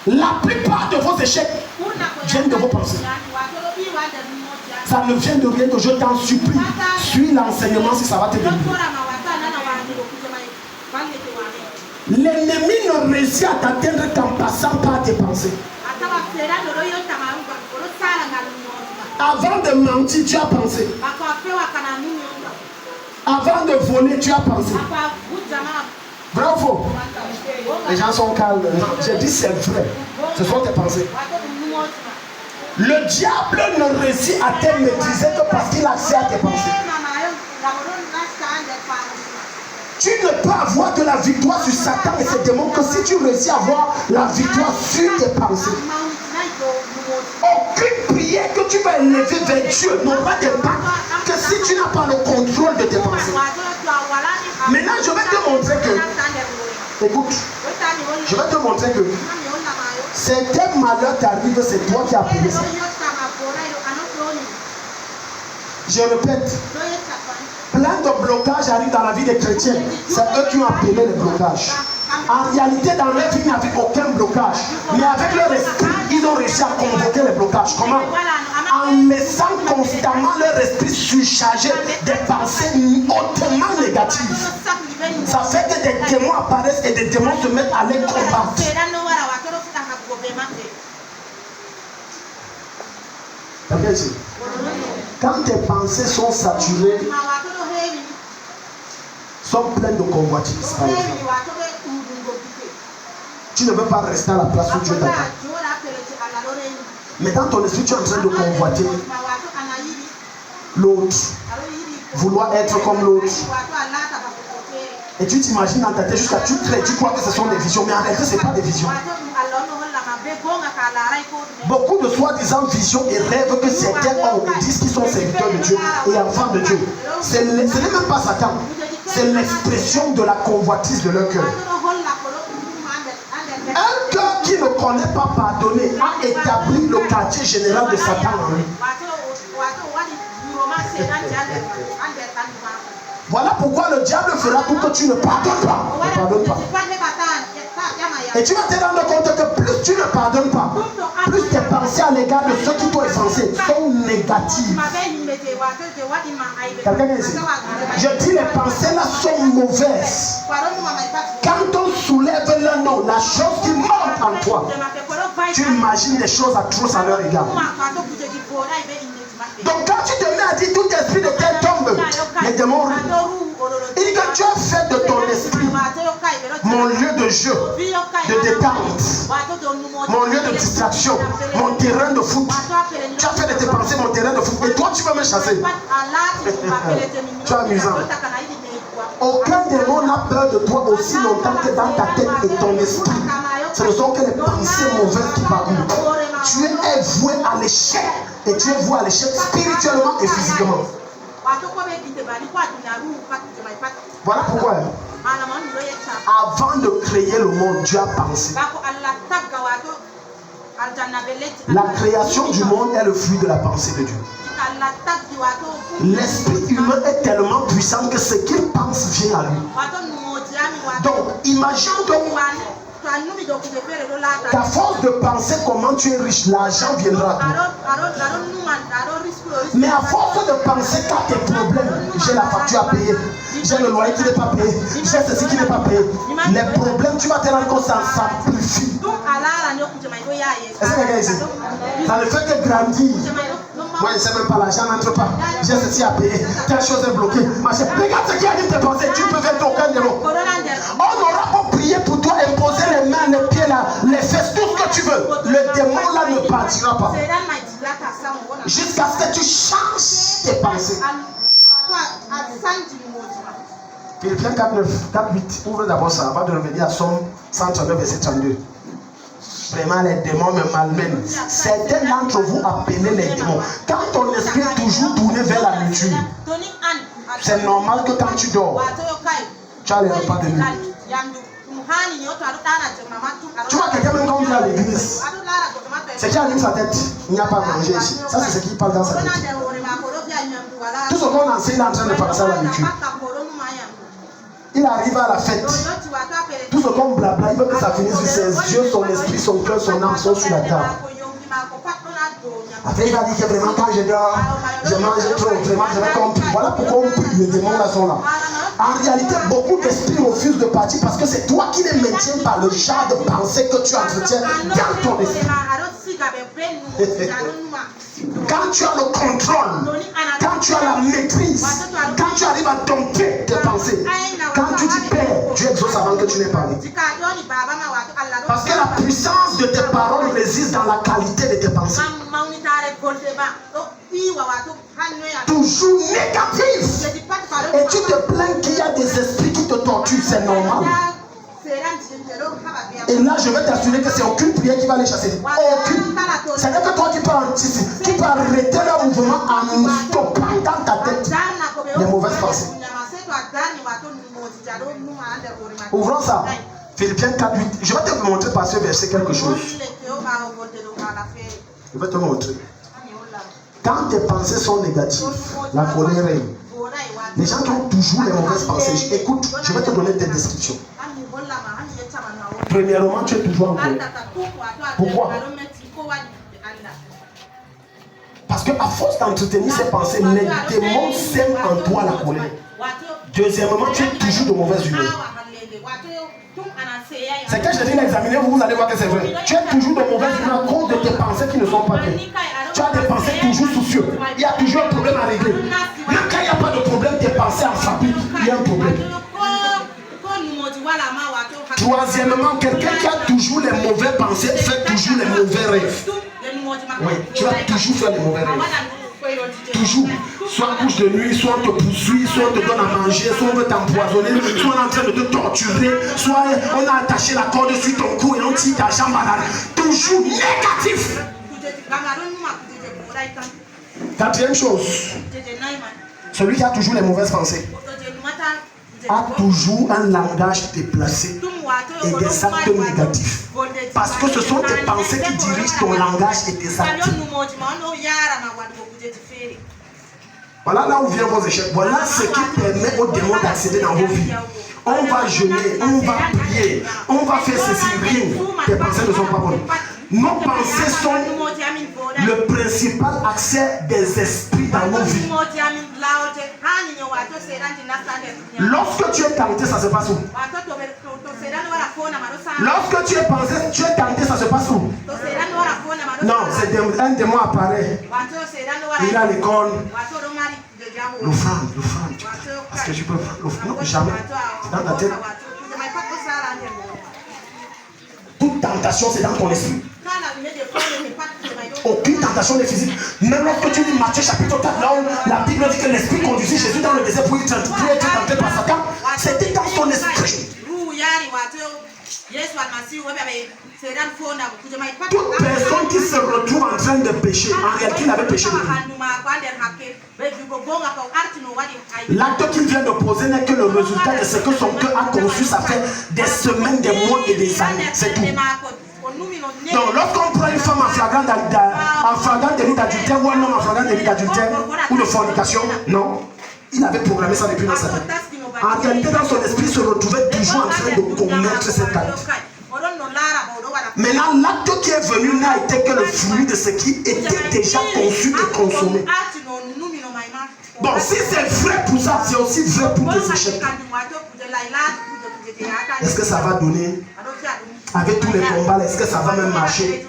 La plupart de vos échecs viennent de vos pensées. Ça ne vient de rien que je t'en supplie. Suis l'enseignement si ça va te bénir. L'ennemi ne réussit à t'atteindre qu'en passant par tes pensées. Avant de mentir, tu as pensé. Avant de voler, tu as pensé. Vrai ou faux? Les gens sont calmes. J'ai dit c'est vrai. Ce sont tes pensées. Le diable ne réussit à te maîtriser que parce qu'il a accès à tes pensées. Tu ne peux avoir de la victoire sur Satan et ses démons que si tu réussis à avoir la victoire sur tes pensées. Aucune prière que tu vas élever vers Dieu n'aura d'impact que si tu n'as pas le contrôle de tes pensées. Maintenant, je vais te montrer que, écoute, je vais te montrer que certains malheurs t'arrivent, c'est toi qui as appelé ça. Je répète, plein de blocages arrivent dans la vie des chrétiens. C'est eux qui ont appelé les blocages. En réalité, dans leur vie, il n'y avait aucun blocage. Mais avec leur esprit, ils ont réussi à convoquer les blocages. Comment? En laissant constamment leur esprit surchargé des pensées hautement négatives. Ça fait que des démons apparaissent et des démons se mettent à les combattre. Quand tes pensées sont saturées, sont pleines de convoitises, par exemple, tu ne veux pas rester à la place où Dieu t'attend. Mais dans ton esprit, tu es en train de convoiter l'autre, vouloir être comme l'autre. Et tu t'imagines dans ta tête jusqu'à tu crois que ce sont des visions, mais en réalité, ce n'est pas des visions. Beaucoup de soi-disant visions et rêves que certains ont disent qu'ils sont serviteurs de Dieu et enfants de Dieu. Ce n'est même pas Satan, c'est l'expression de la convoitise de leur cœur. Un cœur qui ne connaît pas pardonner a établi le quartier général de Satan en lui. Voilà pourquoi le diable fera pour que tu ne pardonnes pas. Ne pardonne pas. Et tu vas te rendre compte que plus tu ne pardonnes pas, plus tes pensées à l'égard de ceux qui t'ont offensé sont négatives. Quelqu'un est ici? Je dis les pensées là sont mauvaises. Quand on soulève leur nom, la chose qui monte en toi, tu imagines des choses atroces à leur égard. Donc quand tu te mets à dire tout esprit de terre tombe, les démons rient. Il dit que tu as fait de ton esprit mon lieu de jeu, de détente, mon lieu de distraction, mon terrain de foot. Tu as fait de tes pensées mon terrain de foot. Et toi tu veux me le chasser. Tu es amusant. Aucun démon n'a peur de toi aussi longtemps que dans ta tête et ton esprit. Ce ne sont que les pensées mauvaises qui parcourent. Tu es voué à l'échec. Et tu es voué à l'échec spirituellement et physiquement. Voilà pourquoi. Avant de créer le monde, Dieu a pensé. La création du monde est le fruit de la pensée de Dieu. L'esprit humain est tellement puissant que ce qu'il pense vient à lui. Donc, imagine donc qu'à force de penser comment tu es riche, l'argent viendra à toi. Mais à force de penser qu'à tes problèmes, j'ai la facture à payer, j'ai le loyer qui n'est pas payé, j'ai ceci qui n'est pas payé, les problèmes, tu vas te rendre compte, ça s'amplifie. Est-ce que quelqu'un ici? Ça ne fait que grandir. Moi, je ne sais même pas, l'argent n'entre pas. J'ai ceci à payer. Telle chose est bloquée. Regarde ce qui arrive de penser. Tu peux faire aucun démon. On n'aura pas prié pour toi, imposer les mains, les pieds, là, les fesses, tout ce que tu veux. Le démon là ne partira pas. Jusqu'à ce que tu changes tes pensées. Philippiens 4:9, 4:8. Ouvre d'abord ça avant de revenir à Somme 139, verset 32. Vraiment, les démons me malmènent. Certains d'entre vous appelez les démons. Quand ton esprit est toujours tourné vers la nourriture, c'est normal que quand tu dors, tu as les repas de nuit. Tu vois quelqu'un même quand on vient à l'église, c'est qui anime sa tête. Il n'y a pas à manger ici. Ça, c'est ce qui parle dans sa tête. Tout ce qu'on enseigne est en train de passer à la nourriture. Il arrive à la fête. Tout ce qu'on blabla, il veut que ça finisse sur ses yeux, son esprit, son cœur, son âme sont sur la table. Après, il va dire que vraiment, quand je dors, je mange trop, vraiment, je vais compris. Voilà pourquoi on prie, les démons là sont là. En réalité, beaucoup d'esprits refusent de partir parce que c'est toi qui les maintiens par le genre de pensée que tu entretiens dans ton esprit. Quand tu as le contrôle, quand tu as la maîtrise, quand tu arrives à dompter tes pensées, quand tu dis Père, tu exauces avant que tu n'aies parlé. Parce que la puissance de tes paroles réside dans la qualité de tes pensées. Toujours négatif. Et tu te plains qu'il y a des esprits qui te torturent, c'est normal. Et là, je vais t'assurer que c'est aucune prière qui va les chasser. Aucune. C'est-à-dire que toi, tu peux anticiper, tu peux arrêter leur mouvement en stoppant dans ta tête les mauvaises pensées. Ouvrons ça. Philippiens 4:8. Je vais te montrer par ce verset quelque chose. Je vais te montrer. Quand tes pensées sont négatives, la colère règne. Les gens qui ont toujours les mauvaises pensées, écoute, je vais te donner des descriptions. Premièrement, tu es toujours en colère. Pourquoi? Parce qu'à force d'entretenir ces pensées, les démons sèment en toi la colère. Deuxièmement, tu es toujours de mauvaise humeur. C'est que je dis l'examiner, vous allez voir que c'est vrai. Tu es toujours de mauvaise humeur à cause de tes pensées qui ne sont pas bien. Tu as des pensées toujours soucieuses. Il y a toujours un problème à régler. Même quand il n'y a pas de problème, tes pensées en fabriquent. Il y a un problème. Troisièmement, quelqu'un qui a toujours les mauvaises pensées fait toujours les mauvais rêves. Oui, tu vas toujours faire les mauvais rêves. Toujours. Soit couche de nuit, soit on te poursuit, soit on te donne à manger, soit on veut t'empoisonner, soit on est en train de te torturer, soit on a attaché la corde sur ton cou et on tire ta jambe malade. Toujours négatif. Quatrième chose, celui qui a toujours les mauvaises pensées a toujours un langage déplacé et des actes négatifs. Parce que ce sont tes pensées qui dirigent ton langage et tes actes. Voilà là où viennent vos échecs. Voilà ce qui permet aux démons d'accéder dans vos vies. On va jeûner, on va prier, on va faire ceci, rien. Tes pensées ne sont pas bonnes. Nos pensées sont le principal accès des esprits dans nos vies. Lorsque tu es tenté, ça se passe où? Lorsque tu es pensé, tu es tenté, ça se passe où? Non, c'est un démon apparaît. Il est à l'école. L'offrande. Parce que tu peux prendre l'offrande. Non, jamais. C'est dans ta tête. Toute tentation, c'est dans ton esprit. Aucune tentation tentation des physiques. Même lorsque tu lis Matthieu chapitre 4, là où la Bible dit que l'esprit conduisit Jésus dans le désert pour être tenté par Satan, c'était dans son esprit. Toute personne qui se retrouve en train de pécher, en réalité il avait péché de lui. L'acte qu'il vient de poser n'est que le résultat de ce que son cœur a conçu, ça fait des semaines, des mois et des années. C'est tout. Donc lorsqu'on prend une femme en flagrant délit d'adultère ou un homme en flagrant délit d'adultère ou de fornication, non, il avait programmé ça depuis dans sa vie. En réalité, dans son esprit, il se retrouvait toujours en train de commettre cet acte. Maintenant, l'acte qui est venu n'a été que le fruit de ce qui était déjà conçu et consommé. Bon, si c'est vrai pour ça, c'est aussi vrai pour tes échecs. Est-ce que ça va donner? Avec tous les combats, est-ce que ça va même marcher?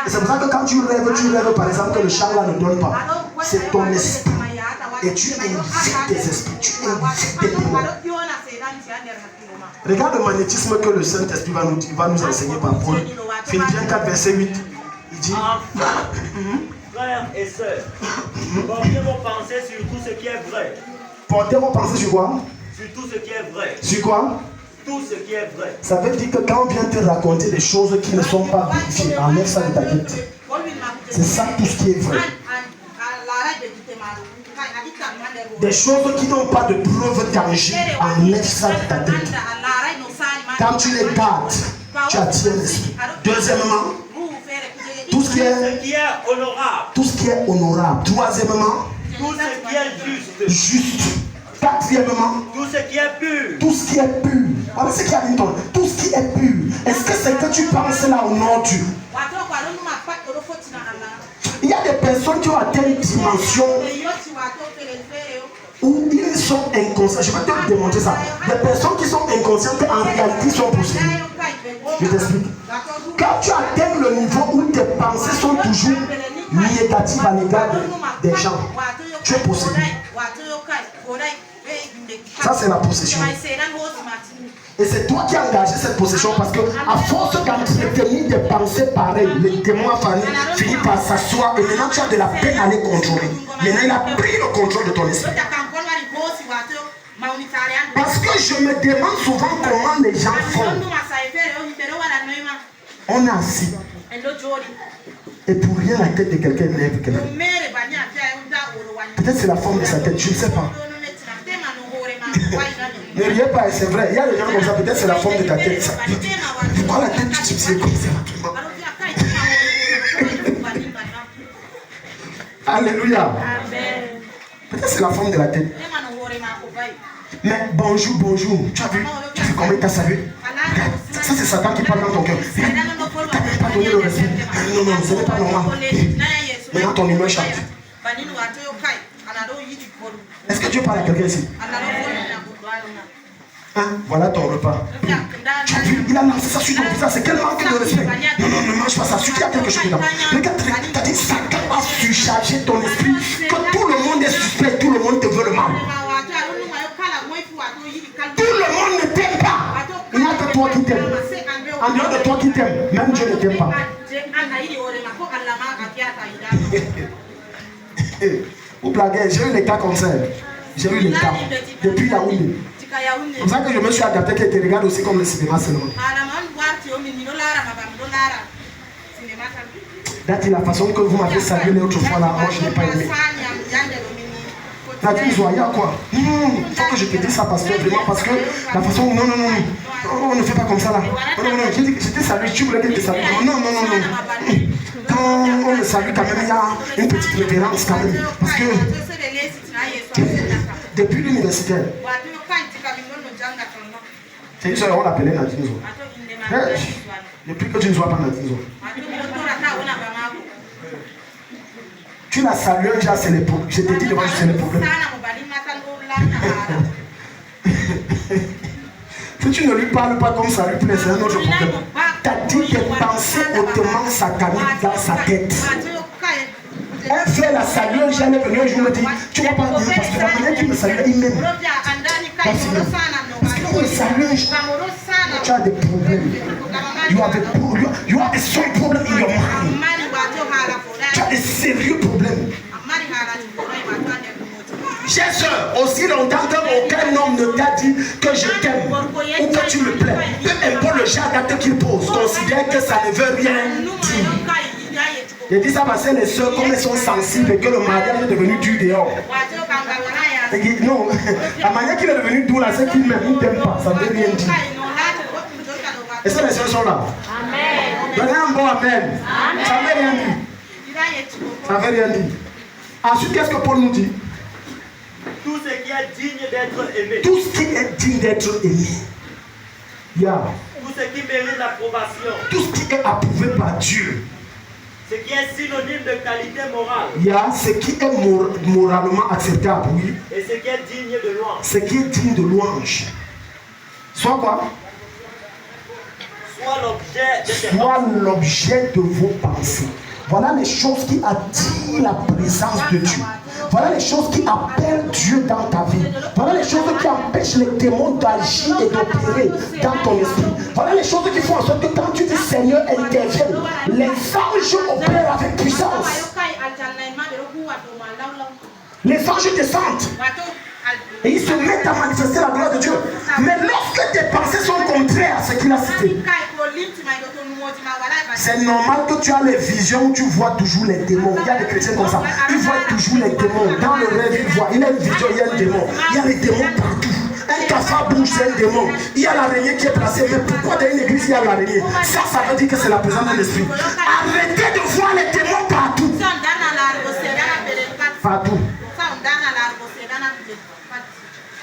Et c'est pour ça que quand tu rêves par exemple que le char là ne donne pas. C'est ton esprit. Et tu invites tes esprits, tu invites tes démons. Regarde le magnétisme que le Saint-Esprit va nous enseigner par Paul. Philippiens 4, verset 8. Il dit frères et sœurs, portez vos pensées sur tout ce qui est vrai. Portez vos pensées sur quoi? Sur tout ce qui est vrai. Sur quoi? Tout ce qui est vrai. Ça veut dire que quand on vient te raconter des choses qui ne sont pas vérifiées, enlève ça de ta tête. C'est ça tout ce qui est vrai. Des choses qui n'ont pas de preuve tangible, enlève ça de ta tête. Quand tu les gardes, tu attires l'esprit. Deuxièmement, tout ce qui est honorable. Tout ce qui est honorable. Troisièmement, tout ce qui est juste. Juste. Quatrièmement, tout ce qui est pur. Tout ce qui est pur. Voilà ce qu'il y a dit. Tout ce qui est pur. Est-ce que c'est que tu penses là ou non tu? Il y a des personnes qui ont atteint une dimension où ils sont inconscients. Je vais te démontrer ça. Des personnes qui sont inconscientes en réalité sont possédées. Je t'explique. Quand tu atteins le niveau où tes pensées sont toujours négatives à l'égard des gens, tu es possédé. Ça c'est la possession. Et c'est toi qui as engagé cette possession parce que à force d'entretenir des pensées pareilles, le démon finit par s'asseoir et maintenant tu as de la peine à les contrôler. Maintenant il a pris le contrôle de ton esprit. Parce que je me demande souvent comment les gens font. On est assis. Et pour rien la tête de quelqu'un lève quelqu'un. Peut-être c'est la forme de sa tête, je ne sais pas. Ne riez pas, c'est vrai. Il y a des gens comme ça, peut-être c'est la forme de ta tête. Ça. Pourquoi la tête du type c'est comme ça? Alléluia. Peut-être c'est la forme de la tête. Mais bonjour, bonjour. Tu as vu comment il t'a salué? Ça c'est Satan qui parle dans ton cœur. Tu n'as même pas donné le respect. Non, non, ce n'est pas normal. Maintenant ton humeur change. Est-ce que Dieu parle à quelqu'un ici? Hein? Voilà ton repas. Tu as vu, il a lancé ça sur ton visage. C'est quel manque de respect. Non, non, ne mange pas ça. Surtout qu'il y a quelque chose dedans. Regarde, tu as dit Satan a surchargé ton esprit. Que tout le monde est suspect, tout le monde te veut le mal. Tout le monde ne t'aime pas. Il n'y a que toi qui t'aimes. En dehors de toi qui t'aime, même Dieu ne t'aime pas. Vous blaguez, j'ai eu les cas comme ça. J'ai eu les cas. Depuis Yaoundé. C'est pour ça que je me suis adapté que tu regardes aussi comme le cinéma seulement. Dati, la façon que vous m'avez salué l'autre fois là, moi je n'ai pas aimé. Dati, il y a quoi? Il faut que je te dise ça parce que vraiment, parce que la façon, non, non, non, on ne fait pas comme ça là. Non, non, non, j'étais salué, tu voulais que je te salue. Non, non, non, non. Quand on me salue quand même, il y a une petite révérence quand même. Parce que depuis l'universitaire, c'est une soeur, on l'appelait Nadinzo. Depuis que tu ne sois pas Nadinzo. Tu l'as salué, déjà c'est les problèmes. Je t'ai dit devant, c'est les problèmes. Si tu ne lui parles pas comme ça, lui plaît, c'est un autre problème. Tu as dit des pensées hautement sataniques dans sa tête. Un frère l'a salué, j'allais venir un jour me dire, tu vas pas dire, parce que la manière qu'il me salue, il m'aime. Parce qu'il me salue, tu as des problèmes. You have some problem in your mind. Tu as sérieux problèmes. Chère soeur, aussi longtemps qu'aucun homme ne t'a dit que je t'aime ou que tu me plais, peu importe le genre d'acte qu'il pose, considère que ça ne veut rien dire. Je dis ça parce que les soeurs, comme elles sont sensibles et que le mariage est devenu dur dehors. Non, la manière qu'il est devenu doux là, c'est qu'il m'aime, il ne t'aime pas, ça ne veut rien dire. Est-ce que les soeurs sont là? Amen. Donnez un bon amen. Amen. Ça ne veut rien dire. Ça ne veut rien dire. Ensuite, qu'est-ce que Paul nous dit? Tout ce qui est digne d'être aimé. Tout ce qui est digne d'être aimé. Yeah. Tout ce qui mérite l'approbation. Tout ce qui est approuvé par Dieu. Ce qui est synonyme de qualité morale. Yeah. Ce qui est moralement acceptable, oui. Et ce qui est digne de louange. Ce qui est digne de louange. Soit quoi? Soit l'objet de vos pensées. Voilà les choses qui attirent la présence de Dieu. Voilà les choses qui appellent Dieu dans ta vie. Voilà les choses qui empêchent les démons d'agir et d'opérer dans ton esprit. Voilà les choses qui font en sorte que quand tu dis Seigneur intervienne, les anges opèrent avec puissance. Les anges descendent et ils se mettent à manifester la gloire de Dieu. Mais lorsque tes pensées sont contraires à ce qu'il a cité, c'est normal que tu as les visions où tu vois toujours les démons. Il y a des chrétiens comme ça. Ils voient toujours les démons. Dans le rêve, ils voient. Il y a une vision, il y a un démon. Il y a les démons partout. Un cafard bouge, c'est un démon. Il y a l'araignée qui est placée. Mais pourquoi dans une église, il y a l'araignée? Ça veut dire que c'est la présence de l'esprit. Arrêtez de voir les démons partout. Partout.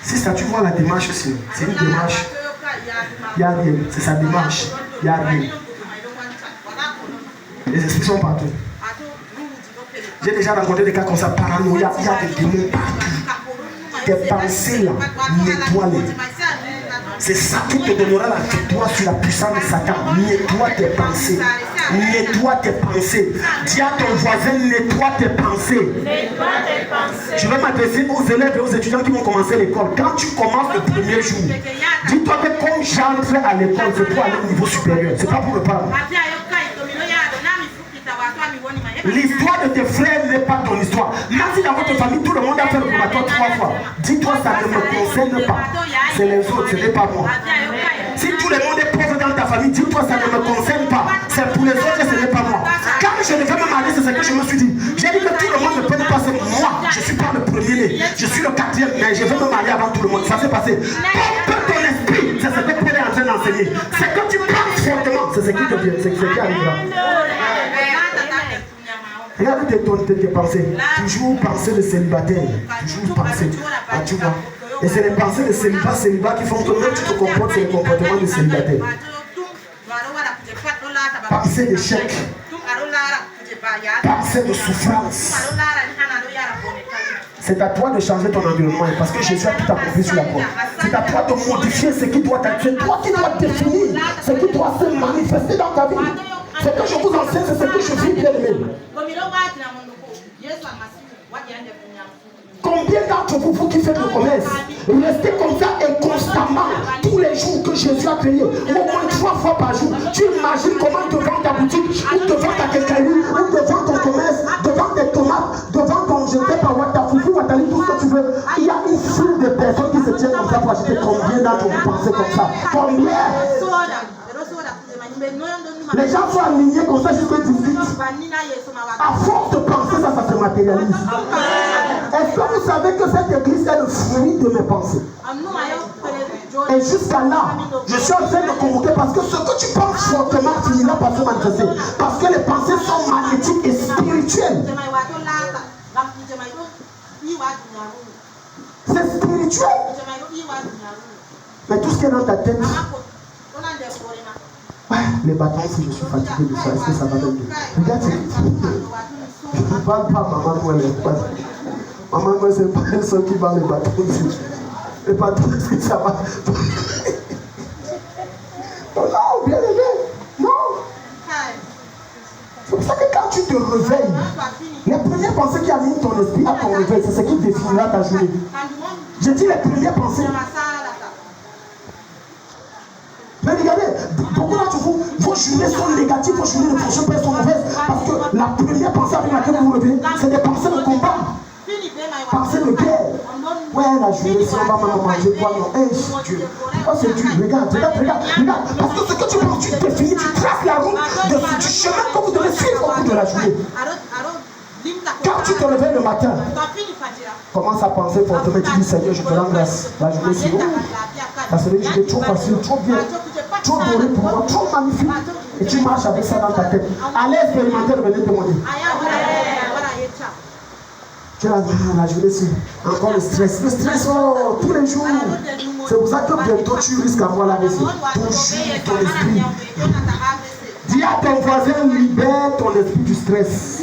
Si ça, tu vois la démarche aussi. C'est une démarche. Il n'y a rien. C'est sa démarche. Il n'y a rien. Les esprits sont partout. J'ai déjà rencontré des cas comme ça, paranoïa, il y a des démons partout. Tes pensées là, nettoie-les. C'est ça qui te donnera la victoire sur la puissance de Satan. Nettoie tes pensées. Nettoie tes pensées. Dis à ton voisin, nettoie tes pensées. Je vais m'adresser aux élèves et aux étudiants qui vont commencer l'école. Quand tu commences le premier jour, dis-toi que comme j'entre à l'école, c'est pour aller au niveau supérieur. C'est pas pour le parler. L'histoire de tes frères n'est pas ton histoire. Même si dans votre famille, tout le monde a fait le probatoire 3 fois. Dis-toi, ça ne me concerne pas. C'est les autres, ce n'est pas moi. Si tout le monde est pauvre dans ta famille, dis-toi, ça ne me concerne pas. C'est pour les autres, ce n'est pas moi. Quand je devais me marier, c'est ce que je me suis dit. J'ai dit que tout le monde ne peut pas passer. Moi, je ne suis pas le premier-né. Je suis le 4e, mais je veux me marier avant tout le monde. Ça s'est passé. Pompe ton esprit, c'est ce que Paul est en train d'enseigner. C'est que tu penses fortement, c'est ce qui te vient, c'est ce qui arrivera. Regarde tes pensées. Toujours penser de célibataire. Toujours penser. Ah, tu vois. Et c'est les pensées de célibat qui font que même tu te comportes, c'est le comportement de célibataire. Pensée d'échec. Pensée de souffrance. C'est à toi de changer ton environnement parce que Jésus a tout accompli sur la croix. C'est à toi de modifier ce qui doit être. C'est toi qui dois définir ce qui doit se manifester dans ta vie. Ce que je vous enseigne, c'est ce que je vis, bien aimé. Combien d'entre vous qui faites le commerce, restez comme ça et constamment, tous les jours que Jésus a créé, au moins 3 fois par jour, tu imagines comment devant ta boutique, ou devant ta quincaillerie, ou devant ton commerce, devant tes tomates, devant ton jeté par ta foufou, Watali, tout ce que tu veux, il y a une foule de personnes qui se tiennent comme ça pour acheter. Combien d'entre vous pensez comme ça? Combien? Les gens sont alignés comme ça jusqu'à 18. À force de penser, ça se matérialise. Est-ce que vous savez que cette église est le fruit de mes pensées? Et jusqu'à là, je suis en train de convoquer parce que ce que tu penses fortement finira par se manifester. Parce que les pensées sont magnétiques et spirituelles. C'est spirituel. Mais tout ce qui est dans ta tête. Les bâtons, si je suis fatigué de ça, est-ce que ça va donner? Regarde, je ne parle pas à maman, moi, maman, moi, c'est pas elle seule qui bat les bâtons. Les bâtons, est-ce que ça va? Non, bien aimé, non. C'est pour ça que quand tu te réveilles, les premières pensées qui animent ton esprit à ton réveil, c'est ce qui définira ta journée. Je dis les premières pensées. Mais regardez, Beaucoup d'entre vous, vos journées sont négatives, vos journées de prochain père sont mauvaises. Parce que la première pensée avec laquelle vous vous levez, c'est des pensées de combat. Pensées de guerre. Ouais, la journée, si on va même manger quoi, non. Hey, Dieu. Oh, c'est Dieu. Regarde. Parce que ce que tu penses, tu définis, tu traces la route du chemin que vous devez suivre au cours de la journée. Quand tu te réveilles le matin, commence à penser fortement, tu dis Seigneur, je te rends grâce. La journée, c'est parce que c'est trop facile, trop bien, trop doré pour moi, trop magnifique. Et tu marches avec ça dans ta tête. Allez expérimenter, venez témoigner. Tu as la journée, c'est encore le stress. Le stress, oh, tous les jours. C'est pour ça que bientôt tu risques d'avoir la baisse. Ton esprit. Dis à ton voisin, libère ton esprit du stress.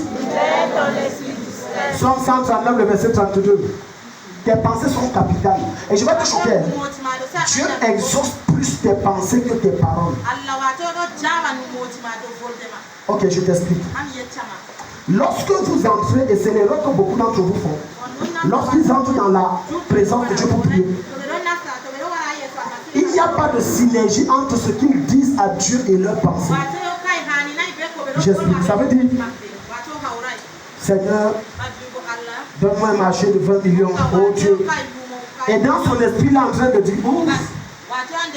Somme 139, le verset 32. Tes pensées sont capitales. Et je vais te choquer. Dieu exauce plus tes pensées que tes paroles. Ok, je t'explique. Lorsque vous entrez, et c'est l'erreur que beaucoup d'entre vous font, lorsqu'ils entrent dans la présence de Dieu pour prier, il n'y a pas de synergie entre ce qu'ils disent à Dieu et leurs pensées. J'explique. Ça veut dire, Seigneur, donne-moi un marché de 20 millions, oh Dieu. Et dans son esprit, il est en train de dire, ouf,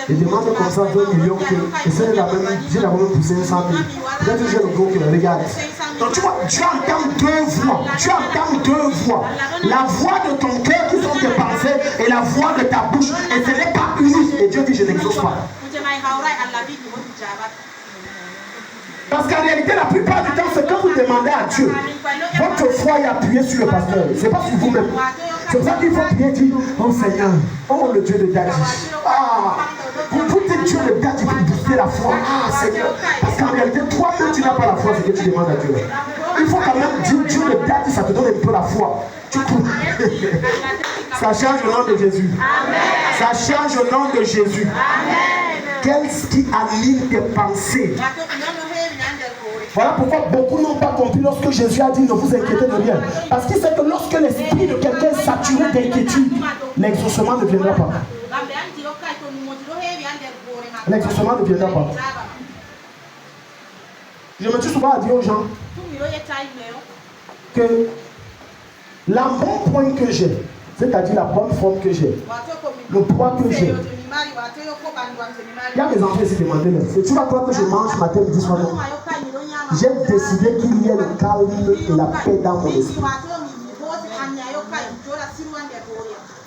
il demande comme ça 20 millions que j'ai la même poussé 100 000. Peut-être que j'ai le gros que regarde. Donc tu vois, Dieu entend deux voix. Tu entends deux voix. La voix de ton cœur qui sont tes pensées et la voix de ta bouche. Et ce n'est pas unique. Et Dieu dit, je n'exauce pas. Parce qu'en réalité, la plupart du temps, c'est quand vous demandez à Dieu, votre foi est appuyée sur le pasteur. Ce n'est pas sur vous-même. C'est pour ça qu'il faut prier, dire, oh Seigneur, oh le Dieu de Daddy. Ah, pour dire Dieu de Daddy, pour booster la foi. Ah Seigneur, parce qu'en réalité, toi-même, tu n'as pas la foi, c'est que tu demandes à Dieu. Il faut quand même dire Dieu de Daddy, ça te donne un peu la foi. Tu cours. Ça change au nom de Jésus. Amen. Ça change au nom de Jésus. Amen. Qu'est-ce qui anime tes pensées? Voilà pourquoi beaucoup n'ont pas compris lorsque Jésus a dit ne vous inquiétez de rien. Parce qu'il sait que lorsque l'esprit de quelqu'un est saturé d'inquiétude, l'exaucement ne viendra pas. L'exaucement ne viendra pas. Je me suis souvent dit aux gens que la bonne point que j'ai, c'est-à-dire la bonne forme que j'ai, le poids que j'ai. Il y a des enfants ici, demandez-le. C'est tu vas croire que je mange matin, midi, soir. J'ai décidé qu'il y ait le calme et la paix dans mon esprit.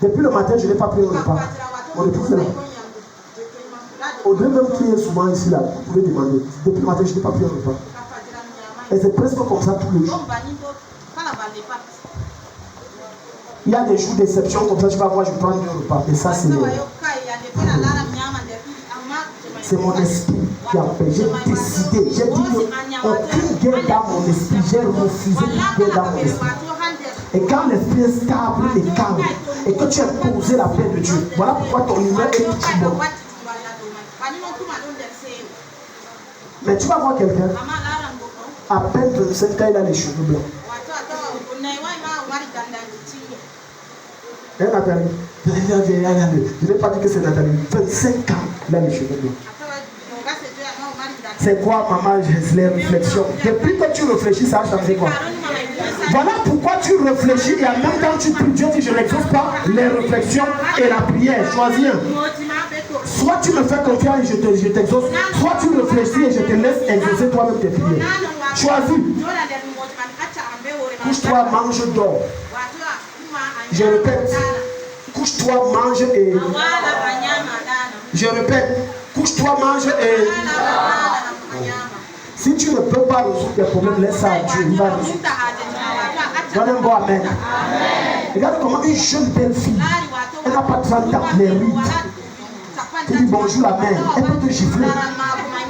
Depuis le matin, je n'ai pas pris un repas. Mon épouse est là. Audrey même qui est souvent ici, là, vous pouvez demander. Depuis le matin, je n'ai pas pris un repas. Et c'est presque comme ça tous les jours. Il y a des jours d'exception comme ça, tu vas voir, je prends un repas. Et ça, c'est mon esprit qui a fait. J'ai décidé, j'ai dit aucune guerre dans mon esprit. J'ai refusé toute guerre dans mon esprit. Et quand l'esprit est stable et calme, et que tu as posé la paix de Dieu, voilà pourquoi ton humeur est toujours bonne. Mais tu vas voir quelqu'un, à peine 25 ans, il a les cheveux blancs. Et Nathalie, je n'ai pas dit que c'est Nathalie, 25 ans, il a les cheveux blancs. C'est quoi, maman, les réflexions? Depuis que tu réfléchis, ça a changé quoi? Voilà pourquoi tu réfléchis et en même temps tu pries. Dieu dit, je n'exauce pas les réflexions et la prière. Choisis un. Soit tu me fais confiance et je t'exauce, soit tu réfléchis et je te laisse exaucer toi-même tes prières. Choisis. Couche-toi, mange, dors. Je répète. Couche-toi, mange et... Je répète. Couche-toi, mange et... Si tu ne peux pas résoudre tes problèmes, laisse ça à Dieu. Il va résoudre. Donne un bon amen. Regarde comment une jeune belle fille, elle n'a pas 30 ans, mais oui. Tu dis bonjour la mère, elle peut te gifler.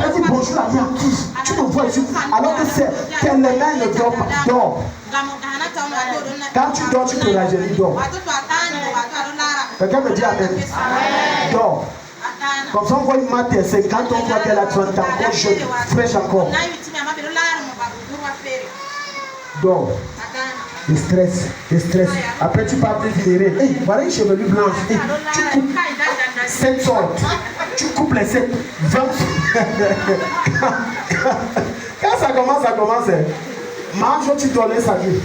Elle dit bonjour la mère, qui? Tu me vois ici, alors que c'est qu'elle ne dort pas. Dors. Quand tu dors, tu te rajeunis, dors. Quelqu'un me dit amen. Dors. Comme ça, on voit une main de 50 ans, on voit qu'elle a 30 ans, encore jeune, fraîche encore. Dors. Le stress. Après tu pars te virer. Hey, voilà une chevelure blanche. Hey, tu coupes 7 sortes. Tu coupes les 7. 20. Quand ça commence. Mange, tu dois laisser à Dieu.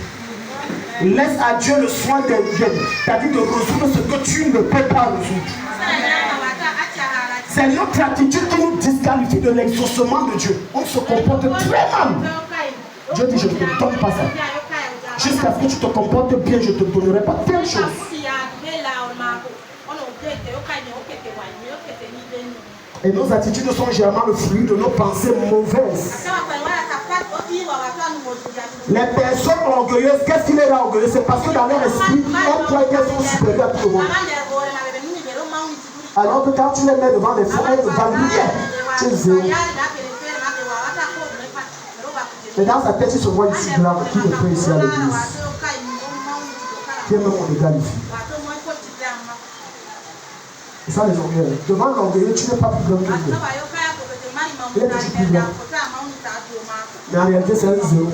Laisse à Dieu le soin c'est-à-dire de résoudre ce que tu ne peux pas résoudre. C'est notre attitude qui nous disqualifie de l'exaucement de Dieu. On se comporte très mal. Dieu dit, je ne te donne pas ça. Jusqu'à ce que tu te comportes bien, je ne te donnerai pas telle chose. Et nos attitudes sont généralement le fruit de nos pensées mauvaises. Les personnes orgueilleuses, qu'est-ce qui les rend orgueilleuses? C'est parce que dans leur esprit, elles croient qu'elles sont supérieures à tout le monde. Alors que quand tu les mets devant les fois, elles ne valent rien. Tu es zéro. Mais dans sa tête, il se voit ici grave, qui le fait ici à l'église. Qui est même mon égal ici. C'est ça les orgueilleux. Devant l'orgueilleux, tu n'es pas plus grand que Dieu. Il est toujours plus grand. Mais en réalité, c'est un zéro.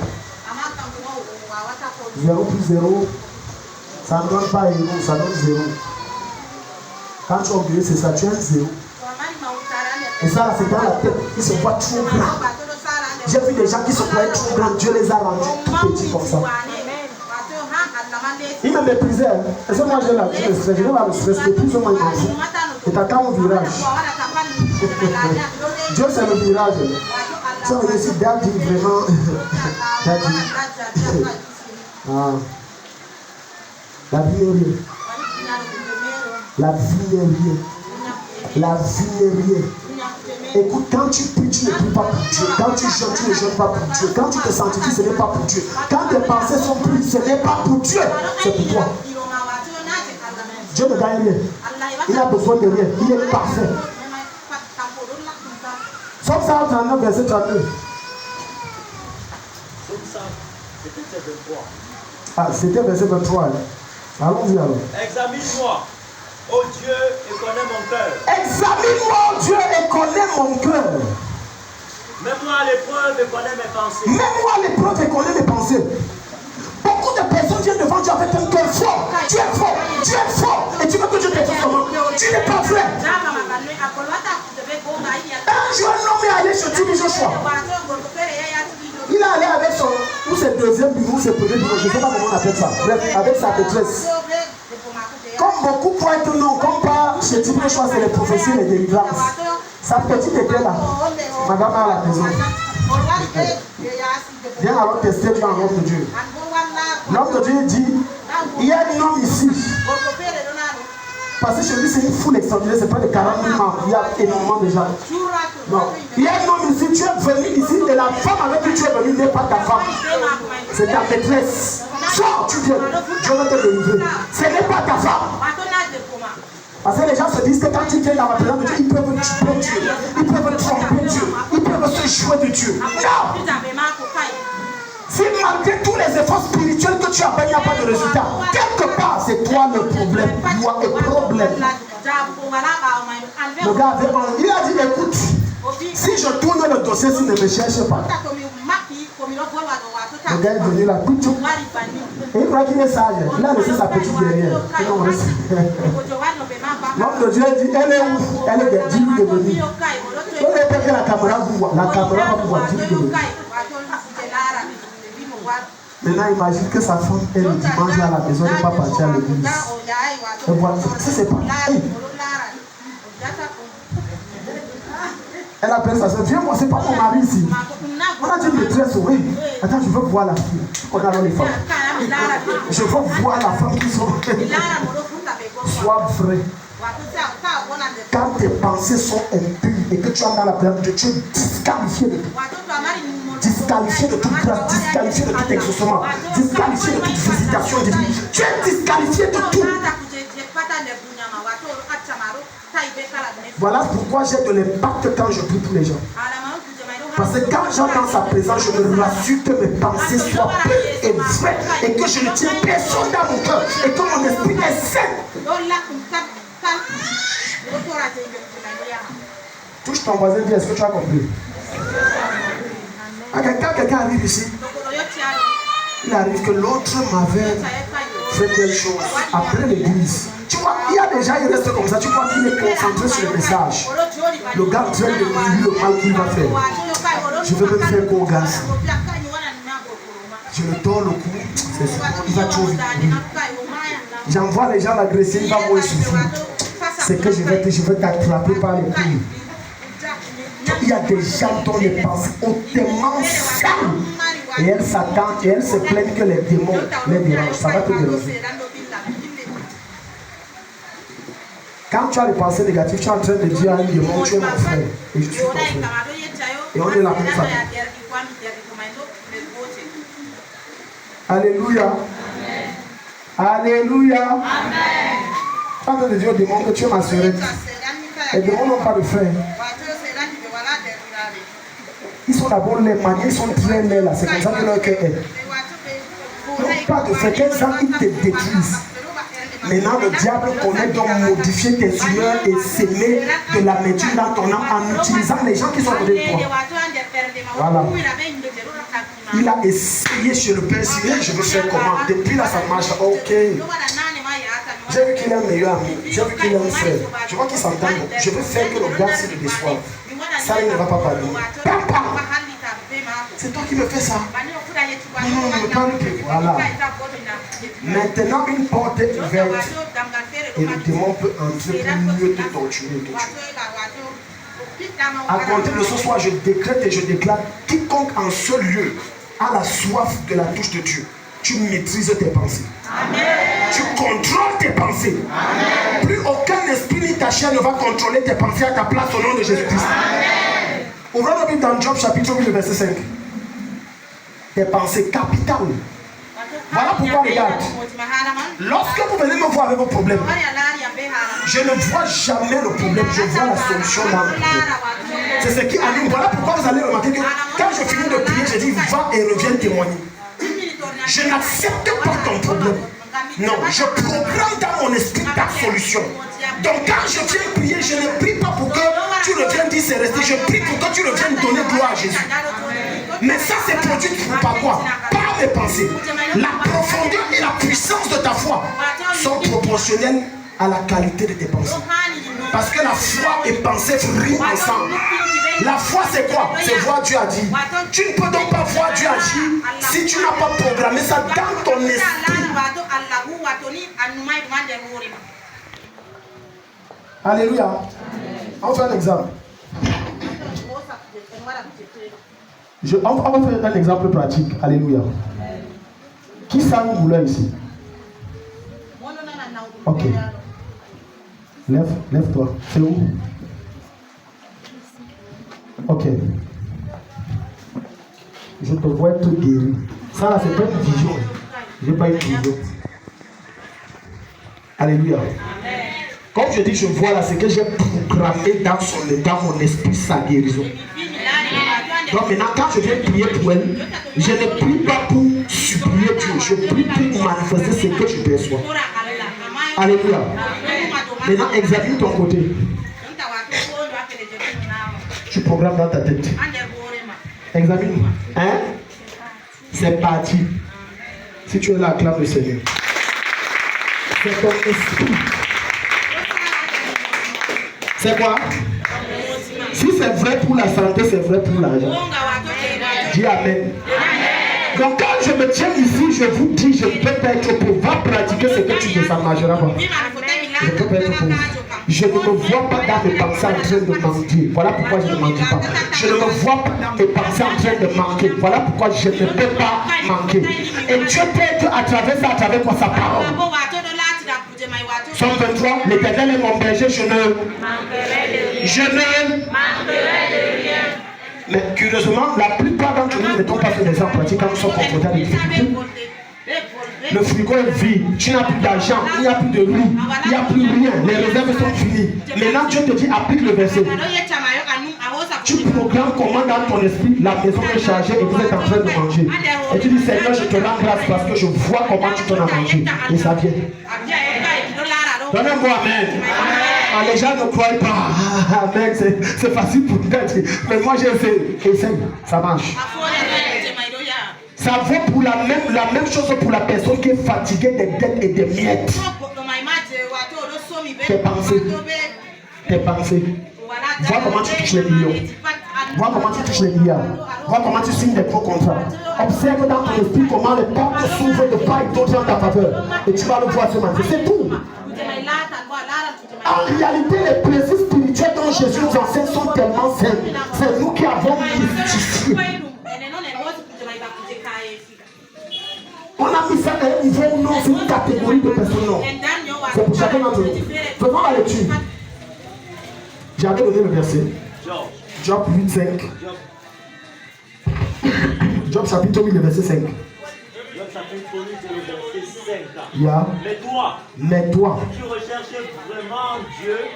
0 plus 0, ça ne donne pas 1, ça donne 0. Quand tu es orgueilleux, c'est ça, tu es un 0. Et ça, là, c'est dans la tête, ils se voient trop grands. J'ai vu des gens qui se voient trop grands, Dieu les a rendus tout petits comme ça. Ils me méprisaient. Et ça, moi, j'ai là, je n'ai pas le stress, mais plus ou moins, il m'en fout. Et t'attends au virage. Dieu, c'est le virage. Ça veut dire si Daddy, vraiment. Daddy. Ah. La vie n'est rien. La vie n'est rien. La vie n'est rien. Écoute, quand tu pries, tu ne pries pas pour Dieu. Quand tu jeûnes, tu ne jeûnes pas pour Dieu. Quand tu te sanctifies, ce n'est pas pour Dieu. Quand tes pensées sont prises, ce n'est pas pour Dieu. C'est pour toi. Dieu ne gagne rien. Il n'a besoin de rien. Il est parfait. Sauf ça, 39, verset 32. Ah, c'était verset 23. Allons-y alors. Examine-moi, ô Dieu, et connais mon cœur. Examine-moi, ô Dieu, et connais mon cœur. Mets-moi à l'épreuve et connais mes pensées. Mets-moi à l'épreuve et connais mes pensées. Beaucoup de personnes viennent devant Dieu avec un cœur fort. Tu es fort, tu es fort. Et tu veux que Dieu te fasse comment? Tu n'es pas vrai. Un jour, un homme est allé chez Tibi Joshua. Il est allé avec son, ou ses deuxième bureau, ses premiers bureaux, je ne sais pas comment on appelle ça. Bref, avec sa maîtresse. Comme beaucoup croient que non, comme pas chez Tibi Joshua, c'est les prophéties et les délivrances. Sa petite était là. Madame à la maison. Viens alors tester Dieu en l'homme de Dieu. L'homme de Dieu dit, il y a un homme ici. Parce que chez lui, c'est une foule extraordinaire, c'est pas de 40 000 membres. Il y a énormément de gens. Non. Il y a un homme ici, tu es venu ici, et la femme avec qui tu es venu n'est pas ta femme. C'est ta maîtresse. Sors, tu viens. Dieu va te délivrer. Ce n'est pas ta femme. Parce que les gens se disent que quand ils viennent dans la présence de Dieu, ils peuvent tuer Dieu. Ils peuvent tromper Dieu. Ils peuvent se jouer de Dieu. Non! Si malgré tous les efforts spirituels que tu as fait, il n'y a pas de résultat, quelque part, c'est toi le problème. Tu as un problème. Le gars avait honte. Il a dit, écoute, si je tourne le dossier, s'il ne me cherche pas. Le gars est venu là, et il croit qu'il est sage. Il a laissé sa petite derrière. L'homme de Dieu dit, elle est où? Elle est de 10 minutes de venir. On ne peut que la caméra vous voit. La caméra va vous voir 10 minutes de venir. Maintenant, imagine que sa femme est le dimanche à la maison, elle n'est pas partie à l'église. Et voilà, ça c'est pas. Hey. Elle appelle sa soeur, viens moi, c'est pas mon mari ici. On a dit une maîtresse, oui. Attends, je veux voir la fille. On a les femmes. Je veux voir la femme qui sont. Sois vrai. Quand tes pensées sont impures et que tu es dans la présence de Dieu, tu es disqualifié de tout. Disqualifié de toute grâce, disqualifié de tout exaucement, disqualifié de toute visitation divine. Tu es disqualifié de tout. Voilà pourquoi j'ai de l'impact quand je prie pour les gens. Parce que quand j'entends sa présence, je me rassure que mes pensées soient pures et vraies et que je ne tiens personne dans mon cœur et que mon esprit est sain. Touche ton voisin, dis, est-ce que tu as compris? Quand quelqu'un arrive ici, Il arrive que l'autre m'avait fait telle chose après l'église. Tu vois, il y a des gens, ils restent comme ça. Tu vois qu'il est concentré sur le message. Le gars train de lui le mal qu'il va faire. Je veux me faire qu'on gasse. Je le tords le cou. C'est ça. Il va trop vite. J'envoie les gens l'agresser, il va moins souffrir. C'est que je vais t'attraper par les pieds. Il y a des gens dont les pensées hautement sales. Et elles s'attendent et elles se plaignent que les démons les dérangent. Ça va te déranger. Quand tu as les pensées négatives, tu es en train de dire à un démon, tu es mon frère. Et je suis ton frère. Et on est la même famille. Alléluia. Alléluia. Amen. Quand on dit au démon que tu es ma sœur, les démons n'ont pas de frère. Ils sont d'abord les manières, ils sont très laids là. C'est comme ça que leur cœur est. Non pas de frère, quels gens ils te détruisent. Maintenant, le diable connaît donc modifier tes humeurs et s'aimer de la médure dans ton âme en utilisant les gens qui sont autour de toi. Voilà. Il a essayé chez le Père Cyril, je veux faire comment? Depuis là, ça marche. Ok. J'ai vu qu'il est un meilleur ami. J'ai vu qu'il est un frère. Je vois qu'il s'entend. Je veux faire que le gars se déçoive. Ça, il ne va pas parler. Papa! C'est toi qui me fais ça. Non, ne me parle plus. Voilà. Maintenant, une porte est ouverte et le démon peut entrer pour mieux te torturer. À compter de ce soir, je décrète et je déclare quiconque en ce lieu a la soif de la touche de Dieu. Tu maîtrises tes pensées. Amen. Tu contrôles tes pensées. Amen. Plus aucun esprit ni ta chair ne va contrôler tes pensées à ta place au nom de Jésus-Christ. Ouvrons la Bible dans Job chapitre 8, verset 5. Tes pensées capitales. Voilà pourquoi, regarde, lorsque vous venez me voir avec vos problèmes, je ne vois jamais le problème, je vois la solution dans le problème. C'est ce qui anime. Voilà pourquoi vous allez remarquer que quand je finis de prier, je dis va et reviens témoigner. Je n'accepte pas ton problème. Non, je programme dans mon esprit ta solution. Donc quand je viens prier, je ne prie pas pour que tu reviennes dire c'est resté. Je prie pour que tu reviennes donner gloire à Jésus. Mais ça c'est produit par quoi? Par mes pensées. La profondeur et la puissance de ta foi sont proportionnelles à la qualité de tes pensées. Parce que la foi et pensée riment ensemble. La foi c'est quoi? C'est voir Dieu agir. Tu ne peux donc pas voir Dieu agir si tu n'as pas programmé ça dans ton esprit. Alléluia. On fait un exemple. On va faire un exemple pratique. Alléluia. Qui sent une douleur ici? Ok. Lève-toi. C'est où? Ok. Je te vois être guéri. Ça là, c'est pas une vision. Je n'ai pas une vision. Alléluia. Comme je dis, je vois là, c'est que j'ai programmé dans mon esprit sa guérison. Donc maintenant, quand je viens prier pour elle, je ne prie pas pour supplier Dieu. Je prie pour manifester ce que je perçois. Alléluia. Maintenant, examine ton côté. Tu programmes dans ta tête. Examine. Hein? C'est parti. Si tu es là, acclame le Seigneur. C'est ton esprit. C'est quoi? Si c'est vrai pour la santé, c'est vrai pour l'argent. Dis Amen. Donc quand je me tiens ici, je vous dis, je peux pas être pauvre. Va pratiquer ce que tu dis, ça ne marchera pas. Je ne peux pas être pauvre. Je ne me vois pas dans mes pensées en train de mentir. Voilà pourquoi je ne mentis pas. Je ne me vois pas dans mes pensées en train de manquer. Voilà pourquoi je ne peux pas manquer. Et Dieu peut être à travers ça, à travers quoi? Sa parole. Somme 23, l'Éternel est mon berger, je ne manquerai de rien. Mais curieusement, la plupart d'entre nous ne mettons pas fait des en pratique quand nous sommes confrontés à des difficultés. Le frigo est vide, tu n'as plus d'argent, il n'y a plus de riz, il n'y a plus rien, les réserves sont finies. Maintenant Dieu te dit, applique le verset. Tu programmes comment dans ton esprit, la maison est chargée et vous êtes en train de manger. Et tu dis, Seigneur, je te rends grâce parce que je vois comment tu t'en as mangé. Et ça vient. Donnez-moi Amen. Ah, les gens ne croient pas. Amen, c'est facile pour dire. Mais moi j'ai essayé. Essaye, ça marche. Ça vaut pour la même chose pour la personne qui est fatiguée des dettes et des miettes. Tes pensées. Tes pensées. Vois comment tu touches les millions. Vois comment tu touches les milliards. Vois comment tu signes des gros contrats. Observe dans ton esprit comment les portes s'ouvrent de part et d'autre en ta faveur. Et tu vas le voir ce matin. C'est tout. En réalité, les plaisirs spirituels dont Jésus nous enseigne sont tellement simples. C'est nous qui avons mystifié. On a mis ça à un niveau où non, c'est une catégorie de personnes non. C'est pour chacun d'entre nous. Faisons la lecture. J'avais donné le verset. Job 8, 5. Job chapitre 8, le verset 5. Job chapitre 8, le verset 5. Yeah. Mais toi,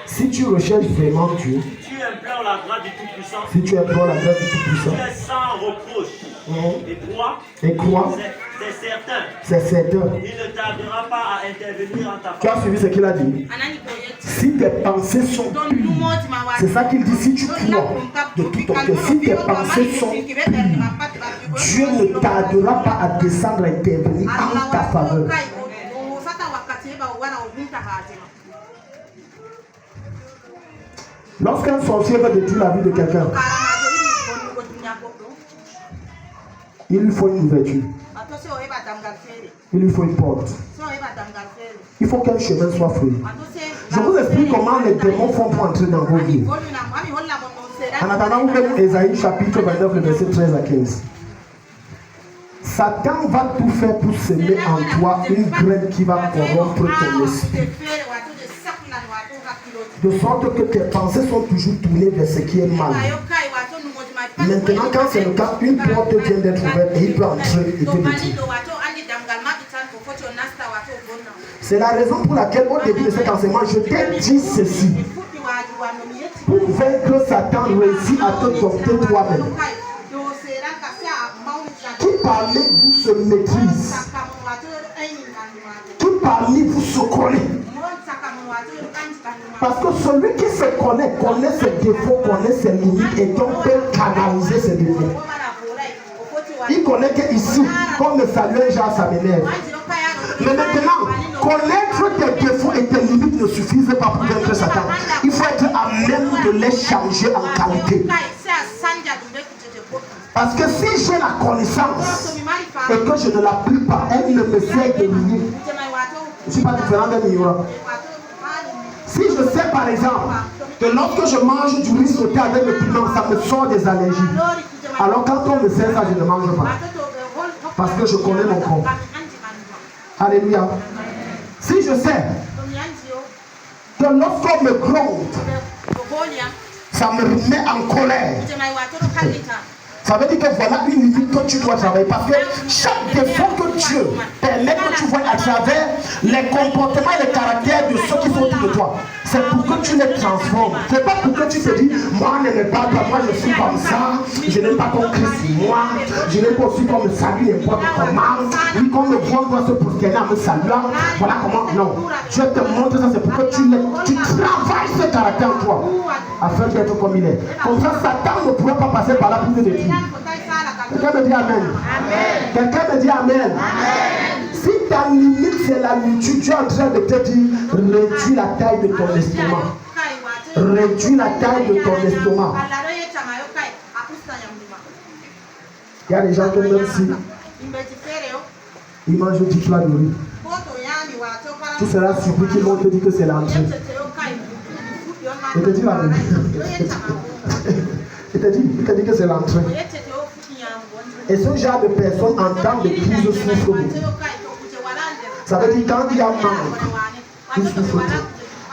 si tu recherches vraiment Dieu, si tu implores la grâce du Tout-Puissant, tu es sans reproche. Et crois, c'est certain. Il ne tardera pas à intervenir en ta faveur. Tu as suivi ce qu'il a dit? Si tes pensées sont pures, c'est ça qu'il dit, si tu crois de tout ton cœur, si tes pensées sont pures, Dieu ne tardera pas à descendre et intervenir en ta faveur. Lorsqu'un sorcier veut détruire la vie de quelqu'un, il lui faut une ouverture. Il lui faut une porte. Il faut qu'un chemin soit fait. Je vous explique comment les démons font pour entrer dans vos vies. En attendant, vous faites Ésaïe chapitre 29, le verset 13 à 15. Satan va tout faire pour semer en toi une graine qui va corrompre ton esprit. De sorte que tes pensées sont toujours tournées vers ce qui est mal. Maintenant, quand c'est le cas, une porte vient d'être ouverte et il peut entrer et te détruire. C'est la raison pour laquelle au début de cet enseignement, je t'ai dit ceci. Pour vaincre Satan, réussis à te dompter toi-même. Qui parmi vous se maîtrise? Qui parmi vous se connaît? Parce que celui qui se connaît ses défauts, connaît ses limites et donc peut canaliser ses défauts. Il connaît qu'ici, comme le saluer Jean, ça m'énerve. Mais maintenant, connaître tes défauts et tes limites ne suffisent pas pour vaincre Satan. Il faut être à même de les changer en qualité. Parce que si j'ai la connaissance et que je ne l'applique pas, elle ne me sert de rien. Je ne suis pas différent d'un ignorant. Si je sais par exemple que lorsque je mange du riz sauté avec le piment, ça me sort des allergies. Alors quand on me sert ça, je ne mange pas. Parce que je connais mon corps. Alléluia. Si je sais que lorsqu'on me gronde, ça me met en colère. Ça veut dire que voilà une limite que tu dois travailler. Parce que chaque défaut que Dieu permet que tu vois à travers les comportements et les caractères de ceux qui sont autour de toi, c'est pour que tu les transformes. C'est pas pour que tu te dis, moi je n'aime pas toi, moi je suis comme ça, je n'aime pas ton Christ, moi, je n'aime pas aussi qu'on me salue n'importe comment, oui, qu'on me voit, doit se prosterner en me saluant. Voilà comment, non. Dieu te montre ça, c'est pour que tu travailles ce caractère en toi, afin d'être comme il est. Comme ça, Satan ne pourra pas passer par là pour te détruire. Quelqu'un me dit Amen. Quelqu'un me dit Amen. Si ta limite c'est la multitude, tu es en train de te dire réduis la taille de ton estomac. Réduis la taille de ton estomac. Il y a des gens qui même si ils mangent du plat de riz, tu seras surpris qu'ils vont te dire que c'est l'entrée. Il te dit la vérité. Il te dit que c'est l'entrée. Et ce genre de personnes en temps de crise souffrent beaucoup. Ça veut dire quand il y a manque, il souffre.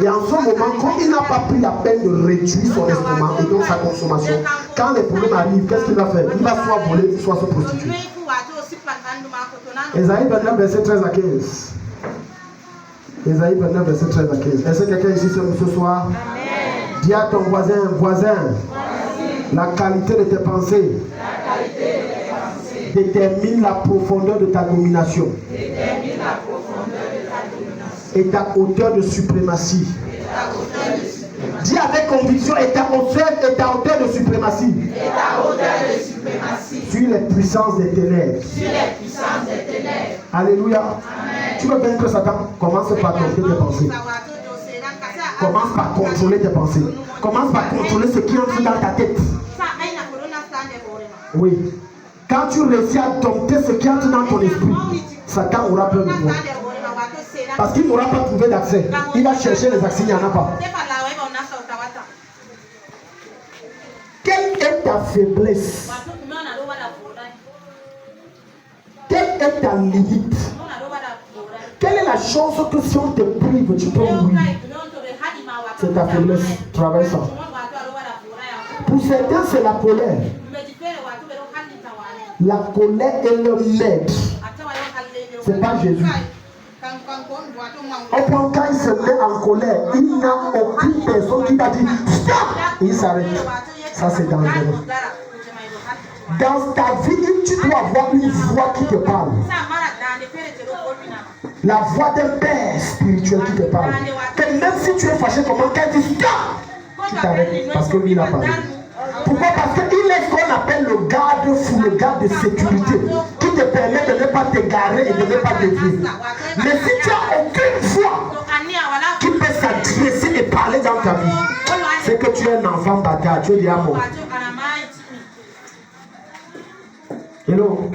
Et en ce moment, comme il n'a pas pris la peine de réduire son estomac et donc sa consommation, quand les problèmes arrivent, qu'est-ce qu'il va faire? Il va soit voler, soit se prostituer. Ésaïe 29, verset 13 à 15. Ésaïe 29, verset 13 à 15. Est-ce que quelqu'un ici ce soir? Dis à ton voisin, la qualité de tes pensées détermine la profondeur de ta domination et ta hauteur de suprématie. Dis avec conviction, et ta hauteur de suprématie. sur les puissances des ténèbres. Alléluia. Amen. Tu veux vaincre Satan? Commence par dompter tes pensées. Commence par contrôler tes pensées. Commence par contrôler ce qui entre dans ta tête. Oui. Quand tu réussis à dompter ce qui entre dans ton esprit, Satan aura peur de toi. Parce qu'il n'aura pas trouvé d'accès. Il va chercher les accès, il n'y en a pas. Quelle est ta faiblesse? Quelle est ta limite? Quelle est la chose que si on te prive, tu peux mourir? C'est ta faiblesse. Travaille ça. Pour certains, c'est la colère. La colère est le maître. C'est pas Jésus. Au point quand il se met en colère, il n'y a aucune personne qui va dire stop. Il s'arrête. Ça c'est dangereux. Dans ta vie, tu dois avoir une voix qui te parle. La voix d'un père spirituel qui te parle. Que même si tu es fâché, comment quand il dit stop, tu t'arrêtes parce que lui il a parlé. Pourquoi? Parce qu'il est ce qu'on appelle le garde-fou, le garde de sécurité, qui te permet de ne pas t'égarer et de ne pas dévier. Mais si tu n'as aucune voix qui peut s'adresser et parler dans ta vie, c'est que tu es un enfant bâtard, tu es déjà mort. Hello.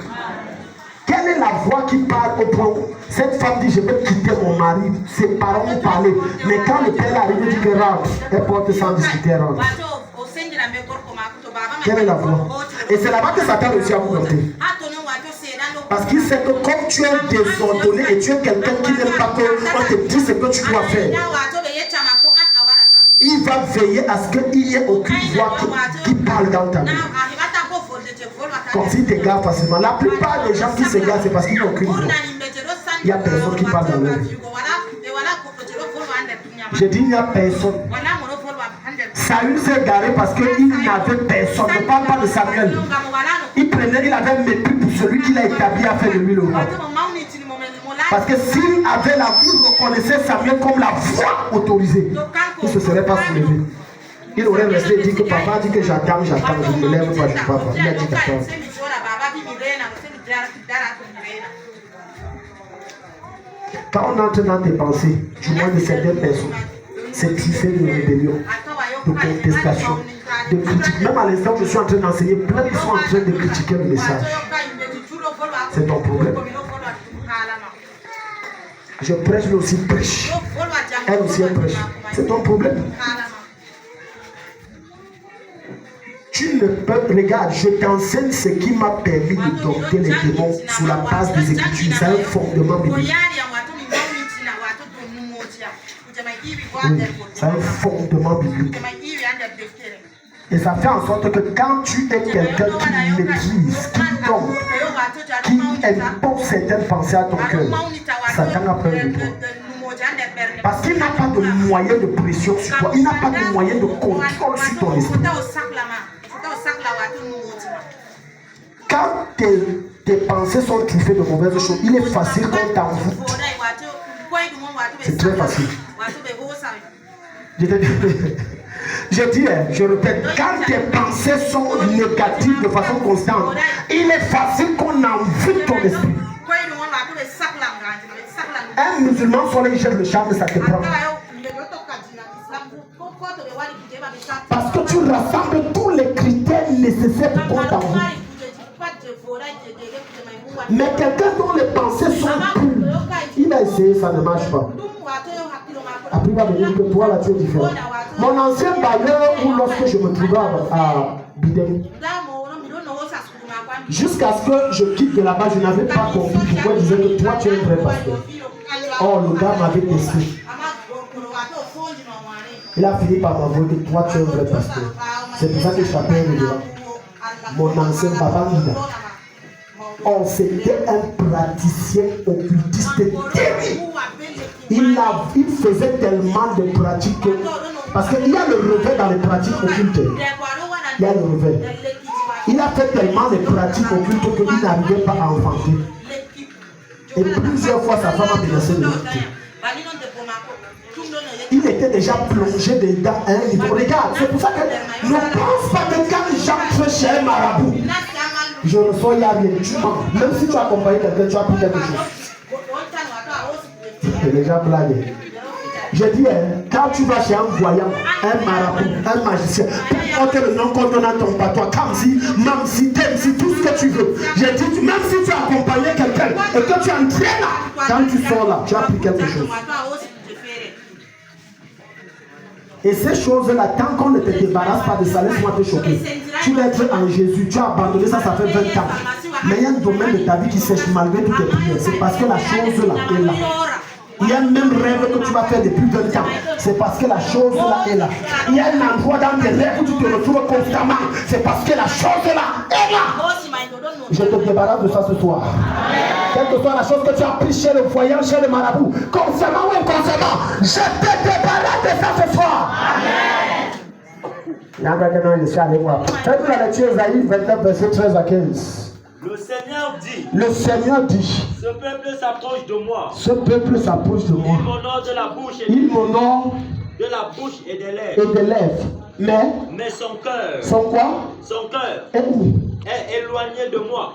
Quelle est la voix qui parle au point? Cette femme dit je vais quitter mon mari. Ses parents ont parlé. Mais quand le père arrive, il dit que rentre. Elle porte sans discuter, rentre. Quelle est la voix? Et c'est là-bas que Satan réussit à vous monter. Parce qu'il sait que comme tu es désordonné et tu es quelqu'un qui n'aime pas qu'on te dise ce que tu dois faire, il va veiller à ce qu'il n'y ait aucune voix qui parle dans ta vie. Comme s'il t'égare facilement. La plupart des gens qui s'égarent, c'est parce qu'il n'y a aucune voix. Il n'y a personne qui parle dans leur vie. J'ai dit il n'y a personne. Saül s'est garé parce qu'il n'avait personne. Ne parle pas de Samuel. Il avait mépris pour celui qui l'a établi à faire de lui le roi. Parce que s'il avait la vie, il reconnaissait Samuel comme la voix autorisée. Il ne se serait pas soulevé. Il aurait resté et dit que papa dit que j'attends, je ne me lève pas, je ne peux pas. Il a dit d'accord. Quand on entre dans tes pensées, du moins de certaines personnes, c'est truffé de rébellion, de contestation, de critique. Même à l'instant où je suis en train d'enseigner, plein qui sont en train de critiquer le message. C'est ton problème. Je prêche, mais aussi prêche. Elle aussi elle prêche. C'est ton problème. Tu ne peux, regarde, je t'enseigne ce qui m'a permis de dompter les démons sous la base des Écritures. C'est un fondement biblique. Oui, c'est un fondement biblique. Et ça fait en sorte que quand tu es quelqu'un qui maîtrise, qui tombe, qui impose certaines pensées à ton cœur, Satan a peur de toi. Parce qu'il n'a pas de moyen de pression sur toi, il n'a pas de moyen de contrôle sur ton esprit. Quand tes pensées sont truffées de mauvaises choses, il est facile qu'on t'envoûte. C'est très facile. Je dis, je répète, quand tes pensées sont négatives de façon constante, il est facile qu'on envoûte ton esprit. Un musulman, soit il jette le charme, ça te prend. Parce que tu rassembles tous les critères nécessaires pour qu'on t'envoûte. Mais quelqu'un dont les pensées sont pures, il va essayer, ça ne marche pas. Après, il va me dire que toi, là, tu es différent. Mon ancien bailleur, où lorsque je me trouvais à Bidem, jusqu'à ce que je quitte de là-bas, je n'avais pas compris pourquoi il disait que toi, tu es un vrai pasteur. Oh, le gars m'avait testé. Il a fini par m'avouer que toi, tu es un vrai pasteur. C'est pour ça que je t'appelle le gars. Mon ancien papa Nida. Oh, c'était un praticien occultiste terrible. Il faisait tellement de pratiques que, parce qu'il y a le revers dans les pratiques occultes. Il y a le revers. Il a fait tellement de pratiques occultes qu'il n'arrivait pas à enfanter. Et plusieurs fois sa femme a menacé de le quitter. Il était déjà plongé dedans à un niveau. Regarde, c'est pour ça que ne pense pas que quand j'entre chez un marabout, Je reçois, il n'y a rien. Tu mens. Même si tu as accompagné quelqu'un, tu as pris quelque chose. C'est déjà blagué. Je dis, quand tu vas chez un voyant, un marabout, un magicien, peu importe le nom qu'on donne à ton patois, Kamsi, Mamsi, Temsi, tout ce que tu veux. J'ai dit, même si tu as accompagné quelqu'un et que tu entraînes là, quand tu sors là, tu as pris quelque chose. Et ces choses-là, tant qu'on ne te débarrasse pas de ça, laisse-moi te choquer. Tu vas être en Jésus, tu as abandonné ça, ça fait 20 ans. Mais il y a un domaine de ta vie qui sèche malgré toutes tes prières. C'est parce que la chose-là est là. Il y a un même rêve que tu vas faire depuis 20 ans. C'est parce que la chose-là est là. Il y a un endroit dans tes rêves où tu te retrouves constamment. C'est parce que la chose-là est là. Je te débarrasse de ça ce soir. Quelle que soit la chose que tu as pris chez le voyant, chez le marabout, constamment ou inconsciemment, je te débarrasse de ça ce soir. Il y a quelqu'un qui est allé voir. Faites la lecture Isaïe 29, verset 13 à 15. Le Seigneur dit, ce peuple s'approche de moi. Ce peuple s'approche de moi. Il m'honore de la bouche de la bouche et des lèvres. Et des lèvres. Mais son cœur. Son quoi? Son cœur est où? Est éloigné de moi.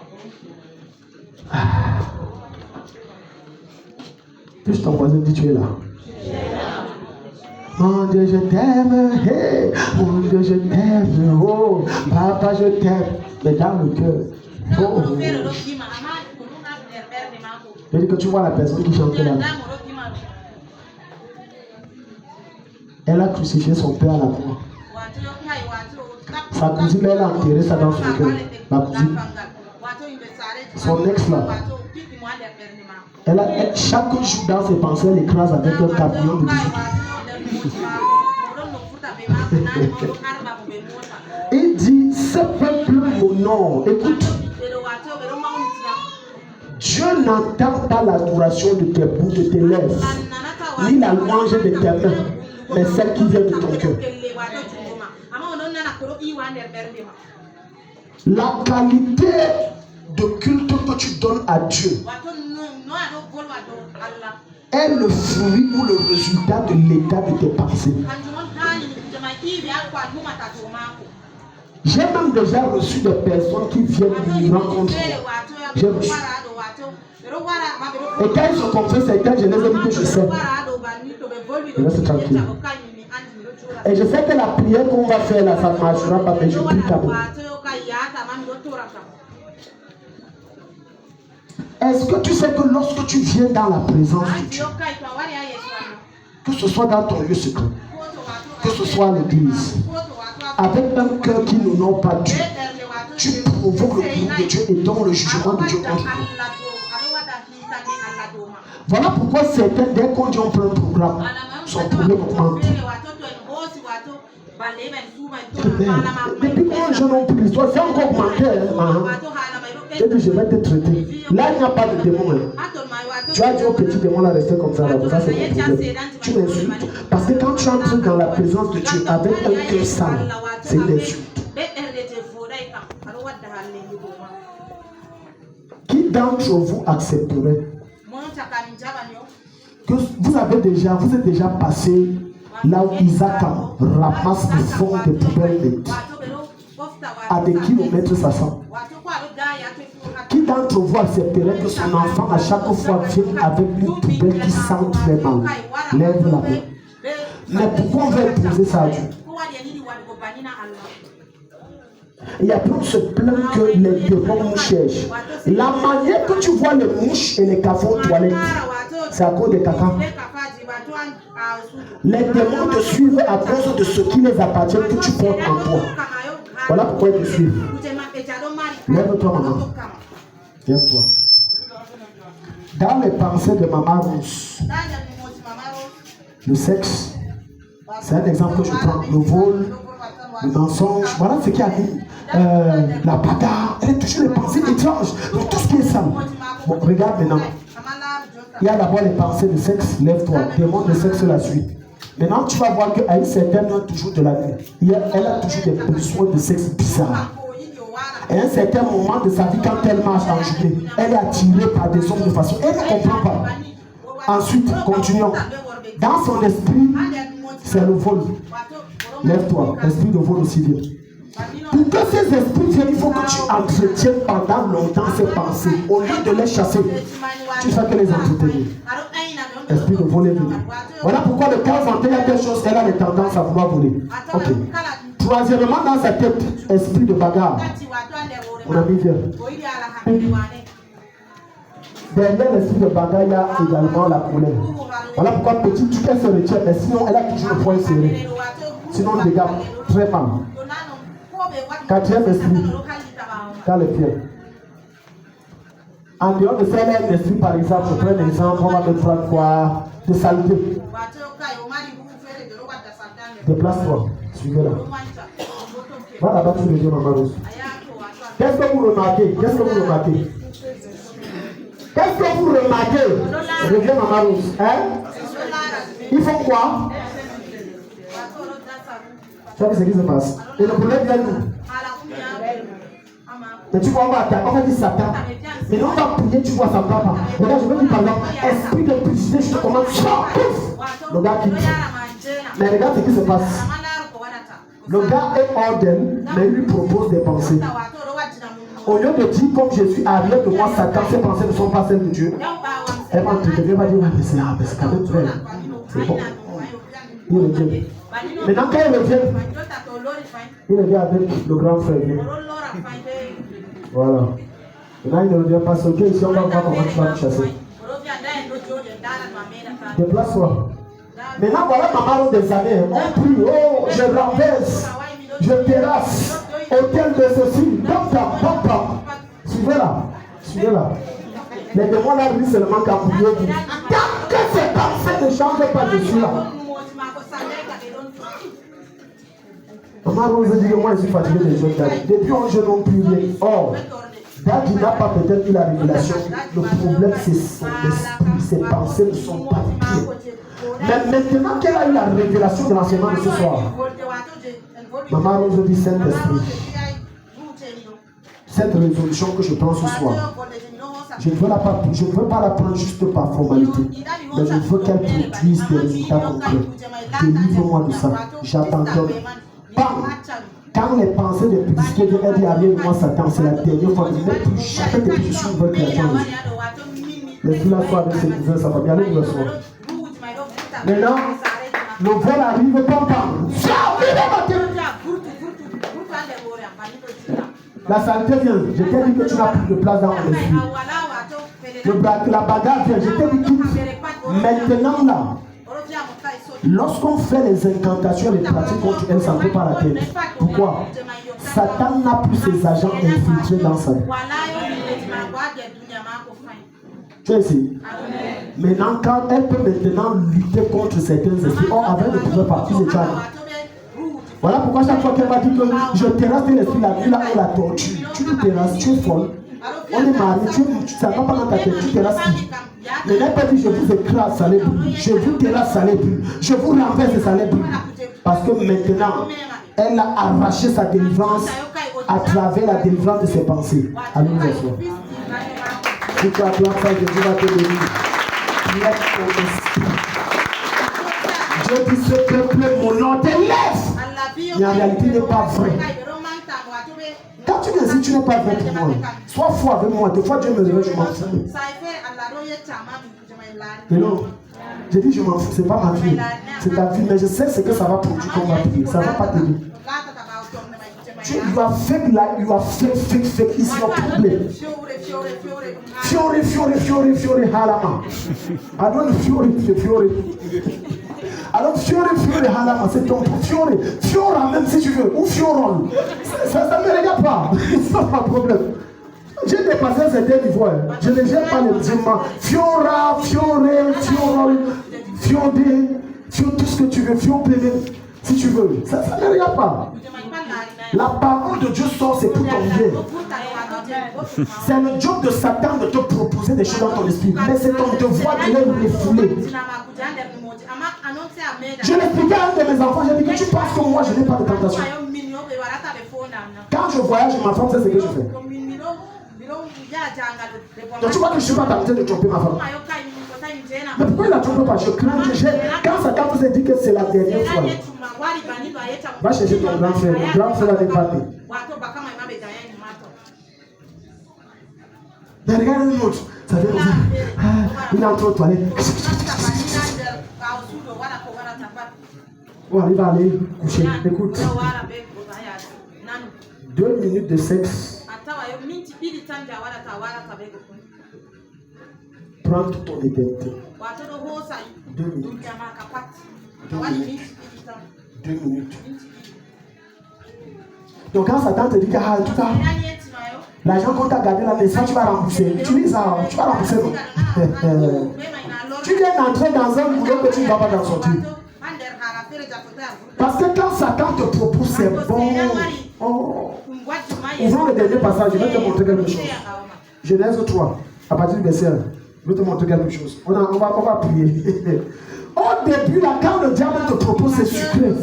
Puis ton voisin dit, tu es là. Mon Dieu, je t'aime. Hey, mon Dieu, je t'aime. Oh, papa, je t'aime. Mais dans le cœur. Oh. Je dis que tu vois la personne qui chante là. Elle a crucifié son père à la croix. Sa cousine, elle a enterré ça dans son cœur. La cousine. Son ex là. Chaque jour dans ses pensées, elle écrase avec un camion de disciples. Il dit, ce peuple m'honore. Écoute. Dieu n'entend pas l'adoration de tes bouts, de tes lèvres, ni la louange de tes mains, mais celle qui vient de ton cœur. La qualité de culte que tu donnes à Dieu est le fruit ou le résultat de l'état de tes pensées. J'ai même déjà reçu des personnes qui viennent me rencontrer. J'ai reçu. Et quand ils se confessent, certains, je les ai dit que je sais. Je reste tranquille. Et je sais que la prière qu'on va faire là, ça ne marchera pas, mais je prie quand même. Est-ce que tu sais que lorsque tu viens dans la présence de Dieu, que ce soit dans ton lieu secret, que ce soit à l'église, avec un cœur qui n'honore pas Dieu, tu provoques le groupe de Dieu et donc le jugement de Dieu contre toi. Voilà pourquoi certains, dès qu'on dit on prend un programme, son problème augmente. Depuis quand je n'ai plus l'histoire, c'est encore augmenté. J'ai dit, je vais te traiter. Là, il n'y a pas de démon. Tu as dit au petit démon là, rester comme ça, là, ça c'est mon problème. Tu m'insultes. Parce que quand tu entres dans la présence de Dieu avec un cœur sale, c'est une insulte. Qui d'entre vous accepterait que vous êtes déjà passé là où Isaac ramasse le fond des poubelles à des kilomètres ça sent? Qui d'entre vous accepterait que son enfant à chaque fois vienne avec une poubelle qui sent très mal? Lève la main. Mais pourquoi on va imposer ça à Dieu? Et après on se plaint que les démons nous cherchent. La manière que tu vois les mouches et les cafards aux toilettes, c'est à cause des caca. Les démons te suivent à cause de ce qui les appartient que tu portes en toi. Voilà pourquoi ils te suivent. Lève-toi, maman. Lève-toi. Dans les pensées de maman Rousse, le sexe, c'est un exemple que je prends. Le vol, le mensonge, voilà ce qui arrive. La bagarre, elle est toujours les pensées étranges. Donc tout ce qui est sale. Bon, regarde maintenant. Il y a d'abord les pensées de sexe, lève-toi. Demande de sexe la suite. Maintenant, tu vas voir qu'à une certaine heure, toujours de la nuit, elle a toujours des besoins de sexe bizarres. Et à un certain moment de sa vie, quand elle marche en journée, elle est attirée par des hommes de façon. Elle ne comprend pas. Ensuite, continuons. Dans son esprit, c'est le vol. Lève-toi, esprit de vol aussi vient. Pour que ces esprits viennent, il faut que tu entretiennes pendant longtemps ces pensées. Au lieu de les chasser, tu fais que les entretenir. Esprit de voler, venir. Voilà pourquoi de temps en temps, il y a quelque chose, elle a les tendances à vouloir voler. Ok. Troisièmement, dans sa tête, esprit de bagarre. Mon ami vient. Derrière l'esprit de bagarre, il y a également la colère. Voilà pourquoi petit, tu peux se retirer, mais sinon, elle a toujours le poing serré. Sinon, le dégât, très mal. Quatrième esprit, dans les pieds. En dehors de ça, elle a un esprit, par exemple, je prends un exemple, on va me prendre quoi? De saleté. Déplace-toi, suivez-la. Va là-bas, tu reviens, Maman Rose. Qu'est-ce que vous remarquez? Qu'est-ce que vous remarquez? Qu'est-ce que vous remarquez? Reviens, Maman Rose. Hein? Ils font quoi? Tu vois ce qui se passe? Et le problème vient d'où? Mais tu vois, on va dire Satan. Mais non, on va prier, tu vois, ça ne va pas. Regarde, je veux dire par exemple, esprit de publicité, je te commande, pouf! Le gars quitte. Mais regarde ce qui se passe. Le gars est ordonné, mais il lui propose des pensées. Au lieu de dire, comme je suis arrière de moi, Satan, ces pensées ne sont pas celles de Dieu. Elle va te dire, mais c'est quand même vrai. C'est bon. Il revient. Maintenant, quand il revient avec le grand frère. Voilà. Maintenant, il ne revient pas. Ok, ici, on va voir comment tu vas me chasser. Déplace-toi. Maintenant, voilà Maman des années. On prie, oh, je renverse, je terrasse, hôtel de ceci, pam. Suivez-la, suivez-la. Les démons là, lui, seulement qu'à prier. Tant que ces pensées ne changent pas, je suis là. Maman Rose dit que moi, je suis fatigué des jeunes d'âge. Depuis on je n'en plus rien. Or, Daddy n'a pas peut-être eu la révélation. Le problème, c'est son esprit, ses pensées ne sont pas pures. Mais maintenant qu'elle a eu la révélation de l'enseignement de ce soir, Maman Rose dit Saint-Esprit, cette résolution que je prends ce soir, je ne veux pas la prendre juste par formalité, mais je veux qu'elle produise des résultats concrets. Délivre-moi de ça. J'attends. Quand les pensées de publicité viennent, elle dit arrive moi Satan, c'est la dernière fois que je n'ai plus jamais de position de création. Les filles là soient avec ses cousins, ça va bien aller le soir. Maintenant, le vol arrive pas. La saleté vient. Je t'ai dit que tu n'as plus de place dans mon esprit. La bagarre vient. Je t'ai dit que maintenant là, lorsqu'on fait les incantations et les pratiques contre elle, ça ne peut pas la tête. Pourquoi? Satan n'a plus ses agents infiltrés dans sa vie. Tu es ici. Maintenant, quand elle peut maintenant lutter contre certains esprits, or avant de pouvoir partir de Tchad. Voilà pourquoi chaque fois qu'elle m'a dit que je terrasse l'esprit, la nuit là, on la torture. Tu te terrasses, tu es folle. On est mariés, ça ne va pas dans ta tête, tu terrasses qui? Mais elle peut dire je vous écrase, ça n'est plus. Je vous terrasse, ça n'est plus. Je vous renverse, ça n'est plus. Parce que maintenant, elle a arraché sa délivrance à travers la délivrance de ses pensées. Alléluia. Si tu acclames ça, Dieu va te bénir. Dieu dit ce peuple, mon nom t'élève. Mais en réalité, il n'est pas vrai. Quand tu me dis tu n'es pas vrai pour moi, sois fou avec moi. Des fois, Dieu me réveille, je m'en fous. Et non, j'ai dit je m'en fous, c'est pas ma vie. C'est ta vie, mais je sais ce que ça va produire comme ma vie. Ça ne va pas t'aider. Tu as fait là, you are fake, it's your problem. Fiore, halama. I don't fiore. Alors fiore, halama, c'est ton fiora même si tu veux, ou fiorol. Ça ne me regarde pas, c'est pas un problème. J'ai dépassé certains niveaux, je ne gère pas les musulmans. Fiora, fiorol, fiodé, tout ce que tu veux, fiopéné, si tu veux. Ça ne me regarde pas. La parole de Dieu sort, c'est pour ton bien. C'est le job de Satan de te proposer des choses dans ton esprit. Mais c'est ton devoir de les refouler. Je l'expliquais à un de mes enfants, j'ai dit que tu penses que moi je n'ai pas de tentation. Quand je voyage ma femme, c'est ce que je fais. Donc tu vois que je ne suis pas tenté de tromper ma femme. Mais pourquoi il ne la trompe pas? Je crains que quand Satan vous a dit que c'est la dernière fois. Va chercher ton grand frère. Le grand frère va dépanner. Mais regarde une autre. Ça fait aussi. Il est entré aux toilettes. Bon, il va aller coucher. Écoute. 2 minutes de sexe. Prends toute ton éternité. 2 minutes. 2 minutes. Donc quand Satan te dit que en tout cas, l'argent qu'on t'a gardé là, mais ça tu vas rembourser. Utilise ça, tu vas rembourser. Tu viens d'entrer dans un boulot que tu ne vas pas en sortir. Parce que quand Satan te propose, c'est bon. Oh. Ouvrons le dernier passage, je vais te montrer quelque chose. Genèse 3, à partir du verset 1. Je vais te montrer quelque chose. On va prier. Au début, là, quand le diable te propose, c'est sucré.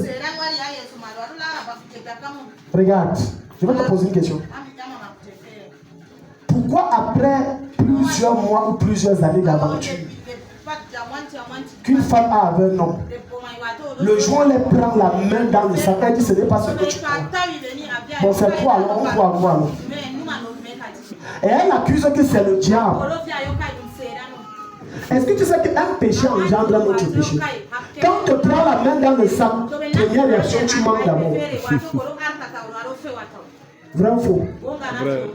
Regarde, je vais te poser une question. Pourquoi après plusieurs mois ou plusieurs années d'aventure, qu'une femme a avec un homme, le jour où elle prend la main dans le sac, elle dit ce n'est pas ce que tu prends. Bon, c'est quoi alors? On croit quoi alors? Et elle accuse que c'est le diable. Est-ce que tu sais qu'un péché engendre un autre péché? Quand tu prends la main dans le sac, première réaction, tu manques d'abord. Vrai ou faux? Vrai.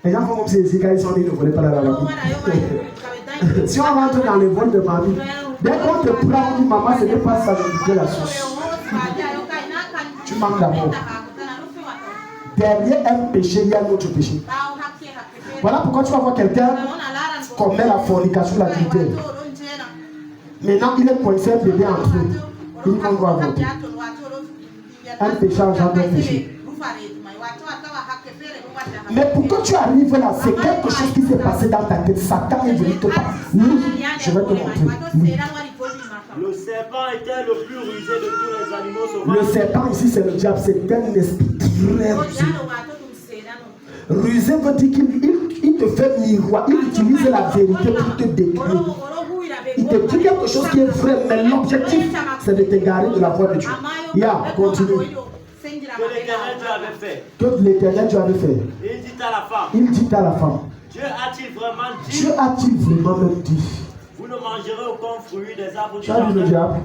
Les gens font comme si ils sont dit ne volaient pas la mamie. Si on rentre dans le vol de mamie, dès qu'on te prend, on dit maman, ce n'est pas ça de la sauce. Tu manques d'abord. Derrière un péché, il y a un autre péché. Voilà pourquoi tu vas voir quelqu'un commet la fornication, l'adultère. Maintenant, il est coincé un bébé entre eux. Il va avorter. Un péché engendre un péché. Mais pourquoi tu arrives là? C'est quelque chose qui s'est passé dans ta tête. Satan est venu te parler. Je vais te montrer. Le serpent était le plus rusé de tous les animaux sauvages. Le serpent ici, c'est le diable. C'est un esprit très rusé. Rusé veut dire qu'il te fait miroir. Il utilise la vérité pour te détruire. Il te dit quelque chose qui est vrai, mais l'objectif, c'est de t'égarer de la voie de Dieu. Continue. Que l'Éternel Dieu avait fait. Il dit à la femme. Dieu a-t-il vraiment dit? Dieu a-t-il vraiment même dit? Vous ne mangerez aucun fruit des arbres du jardin. Tu as dit le diable?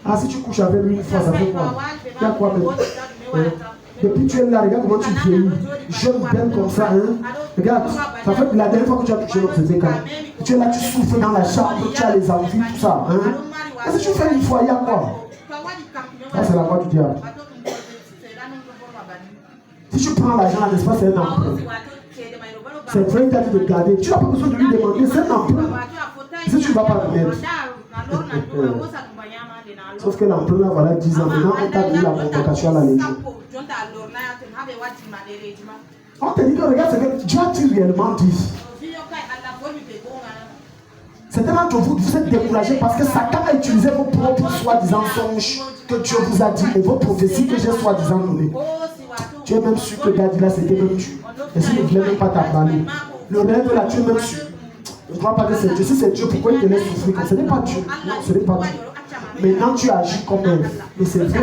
Ah, si tu couches avec lui une fois, ça fait quoi? Il y a quoi même? Depuis tu es là, regarde comment tu vieillis. Jeune, belle comme ça, hein? Regarde, ça fait la dernière fois que tu as touché notre quand. Tu es là, tu souffles dans la chambre, tu as les envies, tout ça, hein? Et si tu fais une fois, il y a quoi? Ça, c'est la voie du diable. Si tu prends l'argent, n'est-ce pas, c'est un emprunt. C'est vrai, il t'a dit de garder. Tu n'as pas besoin de lui demander, c'est un emprunt. Si tu ne vas pas le mettre. Sauf que l'emprunt, là, voilà, 10 ans. Maintenant, on t'a mis la convocation à la Légion. On te dit que regarde ce que Dieu a-t-il réellement dit. Certains d'entre vous, vous êtes découragés parce que Satan a utilisé vos propres soi-disant songes que Dieu vous a dit et vos prophéties que j'ai soi-disant données. Tu es même sûr que Gadila c'était même tu. Et s'il ne voulait même pas t'emballer, le rêve là, tu es même sûr. Je ne crois pas que c'est Dieu. Si c'est Dieu, pourquoi il te laisse souffrir? Ce n'est pas Dieu. Non, ce n'est pas Dieu. Maintenant, tu agis comme elle. Mais c'est vrai.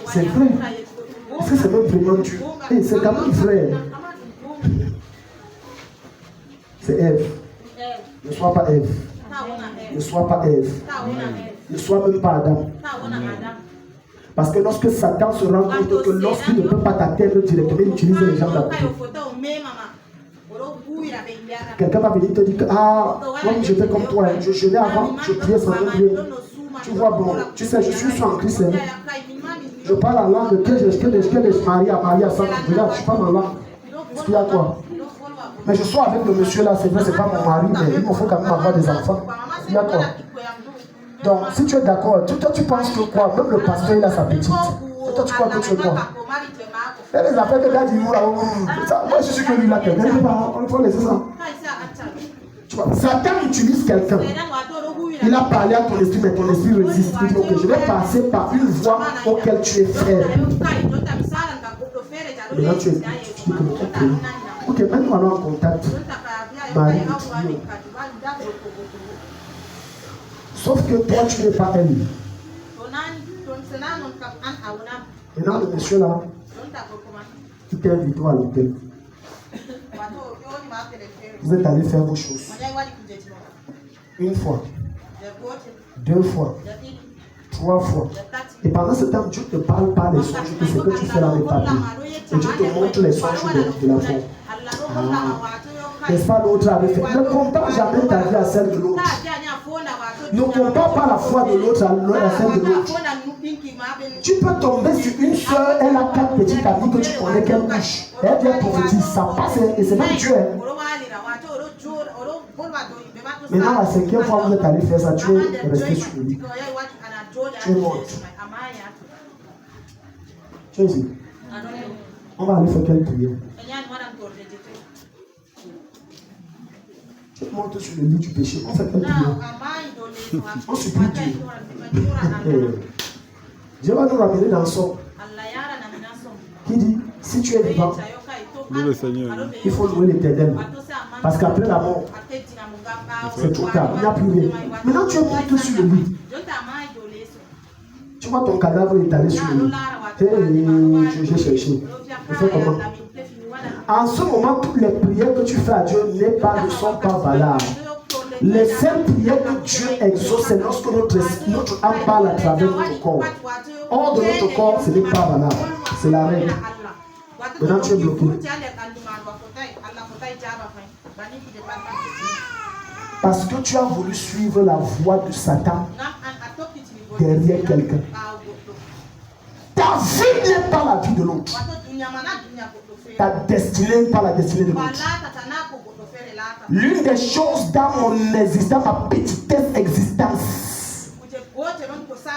C'est vrai. Est-ce que c'est même vraiment Dieu? Et c'est quand même vrai. C'est Ève. Ne sois pas Ève. Ne sois pas Ève. Ne sois même pas Adam. Parce que lorsque Satan se rend compte que lorsqu'il ne peut pas t'atteindre directement, il utilise les gens d'à côté. Quelqu'un va venir te dire que moi je fais comme toi, je jeûnais avant, je priais sans même prier. Tu vois, bon, tu sais, je suis en Christ. Je parle en langue que je marie à ça. Regarde, je parle en langue. Est-ce qu'il y a quoi? Mais je suis avec le monsieur là, c'est vrai, c'est pas mon mari, mais il me faut quand même avoir des enfants. Il y a quoi? Donc, si tu es d'accord, toi tu penses que quoi? Même le pasteur il a sa petite. Toi tu crois que tu es quoi? Il y a des affaires que là, moi je suis sûr que lui là, on faut laisser ça. Tu vois, Satan utilise quelqu'un. Il a parlé à ton esprit, mais ton esprit résiste. Il dit, ok, je vais passer par une voie auquel tu es faible. Et là tu dis que, ok, maintenant allons en contact. Marie, sauf que toi, tu n'es pas elle. Maintenant, le monsieur là, qui t'invite à l'hôtel. Vous êtes allé faire vos choses. Une fois, 2 fois, 3 fois. Et pendant ce temps, Dieu ne te parle pas des songes que c'est que tu fais dans les papiers. Et Dieu te montre les songes de la foi. N'est-ce pas, l'autre avait fait. Ne compare jamais ta vie à celle de l'autre. Ne compare pas la foi de l'autre à celle de l'autre. Tu peux tomber sur une soeur, elle a 4 petites amies que tu connais qu'elle couche. Elle vient prophétiser, ça passe et c'est même Dieu. Maintenant, la 5e fois que vous êtes allé faire ça, tu es resté sur le lit. Tu es morte. Tu es ici. On va aller faire quelle prière? Tu montes sur le lit du péché. On fait quelle prière? On supplie Dieu. Dieu va nous ramener dans son. Qui dit, si tu es vivant, il faut louer l'Éternel. Parce qu'après la mort, c'est trop tard. Il n'y a plus rien. Maintenant, tu es monté sur le lit. Tu vois ton cadavre étalé sur le lit. J'ai cherché. Tu fais comment? En ce moment, toutes les prières que tu fais à Dieu ne sont pas valables. Les seules prières que Dieu exauce, c'est lorsque notre âme parle à travers notre corps. Hors de notre corps, ce n'est pas valable. C'est la règle. Maintenant, tu es bloqué. Parce que tu as voulu suivre la voie de Satan derrière quelqu'un. Ta vie n'est pas la vie de l'autre. Ta destinée n'est pas la destinée de l'autre. L'une des choses dans mon existence, ma petitesse existence,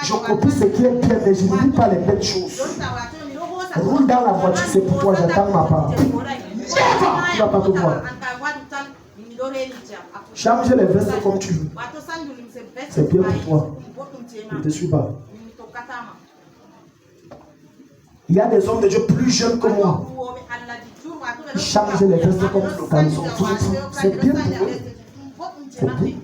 je copie ce qui est bien, mais je ne dis pas les belles choses. Roule dans la voiture, c'est pour toi, j'attends ma part. Tu ne vas pas te voir. Change les vestes comme tu veux. C'est bien pour toi. Ne te suis pas. Il y a des hommes de Dieu plus jeunes que moi. Ils changent les vestes comme le caleçon. C'est bien pour eux. C'est bien.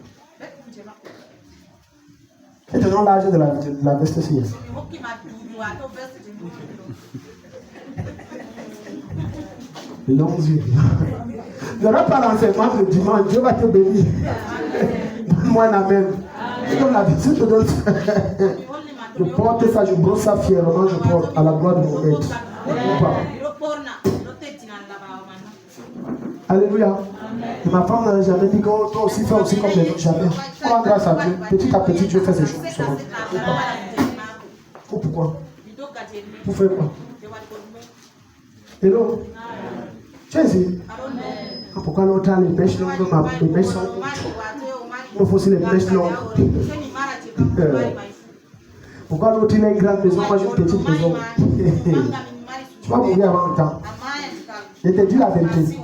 Et te donne l'âge de la veste aussi. Longs yeux. Il n'y aura pas l'enseignement de dimanche. Dieu va te bénir. Donne-moi un amen. Je donne la vie. Je te donne. Je porte ça, je brosse ça fièrement, je porte à la gloire de mon maître. Alléluia. Et ma femme n'a jamais dit que toi aussi fais aussi comme les autres. Jamais. On rend grâce à Dieu. Petit à petit, Dieu fait ses choses. Pourquoi? Pour faire quoi? Hello? Tu es ici? Pourquoi l'autre a les mèches longues? Les mèches sont il faut aussi les mèches longues. Pourquoi l'autre il a une grande maison, moi j'ai une petite maison? Tu vas mourir avant le temps. Je te dis la vérité.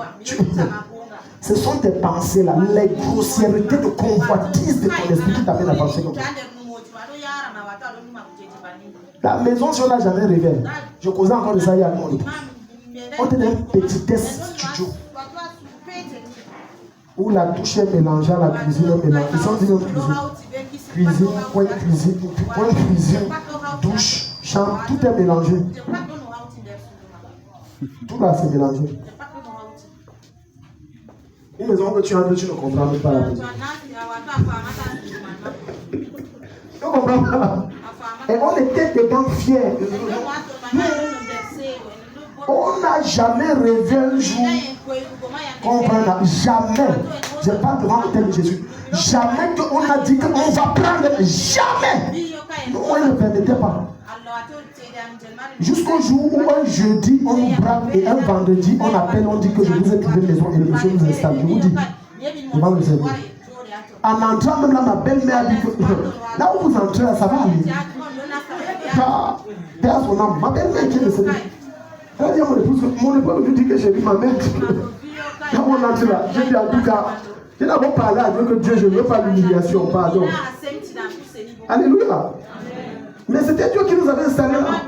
Ce sont tes pensées là, les grossièretés de convoitise de ton esprit qui t'amènent à penser comme ça. La maison, si on n'a jamais rêvé. Je causais encore de ça hier à mon épouse. On tenait un petit test studio où la douche est mélangée à la cuisine est mélangée. Ils sont dit cuisine, coin cuisine, douche, chambre, tout est mélangé. Tout là c'est mélangé. Une maison que tu entres, tu ne comprends même pas la maison. Tu ne comprends pas. Et on était dedans fiers. On n'a jamais rêvé un jour. Comprends, jamais. Je parle devant le thème de Jésus. Jamais qu'on a dit qu'on va prendre. Jamais. Non, on ne le permettait pas. Jusqu'au jour où un jeudi, on nous braque et un vendredi, on appelle, on dit que je vous ai trouvé une maison et le monsieur nous installe. Je vous dis, devant le Seigneur. En entrant, même là, ma belle-mère dit que là où vous entrez, là, ça va aller. Car, Père à son âme, ma belle-mère qui est décédée. Elle a dit à mon épouse lui dit que j'ai vu ma mère. Quand on entre là, j'ai dit en tout cas, je n'ai pas parlé à Dieu que Dieu, je ne veux pas l'humiliation, pardon. Alléluia. Mais c'était Dieu qui nous avait installés là.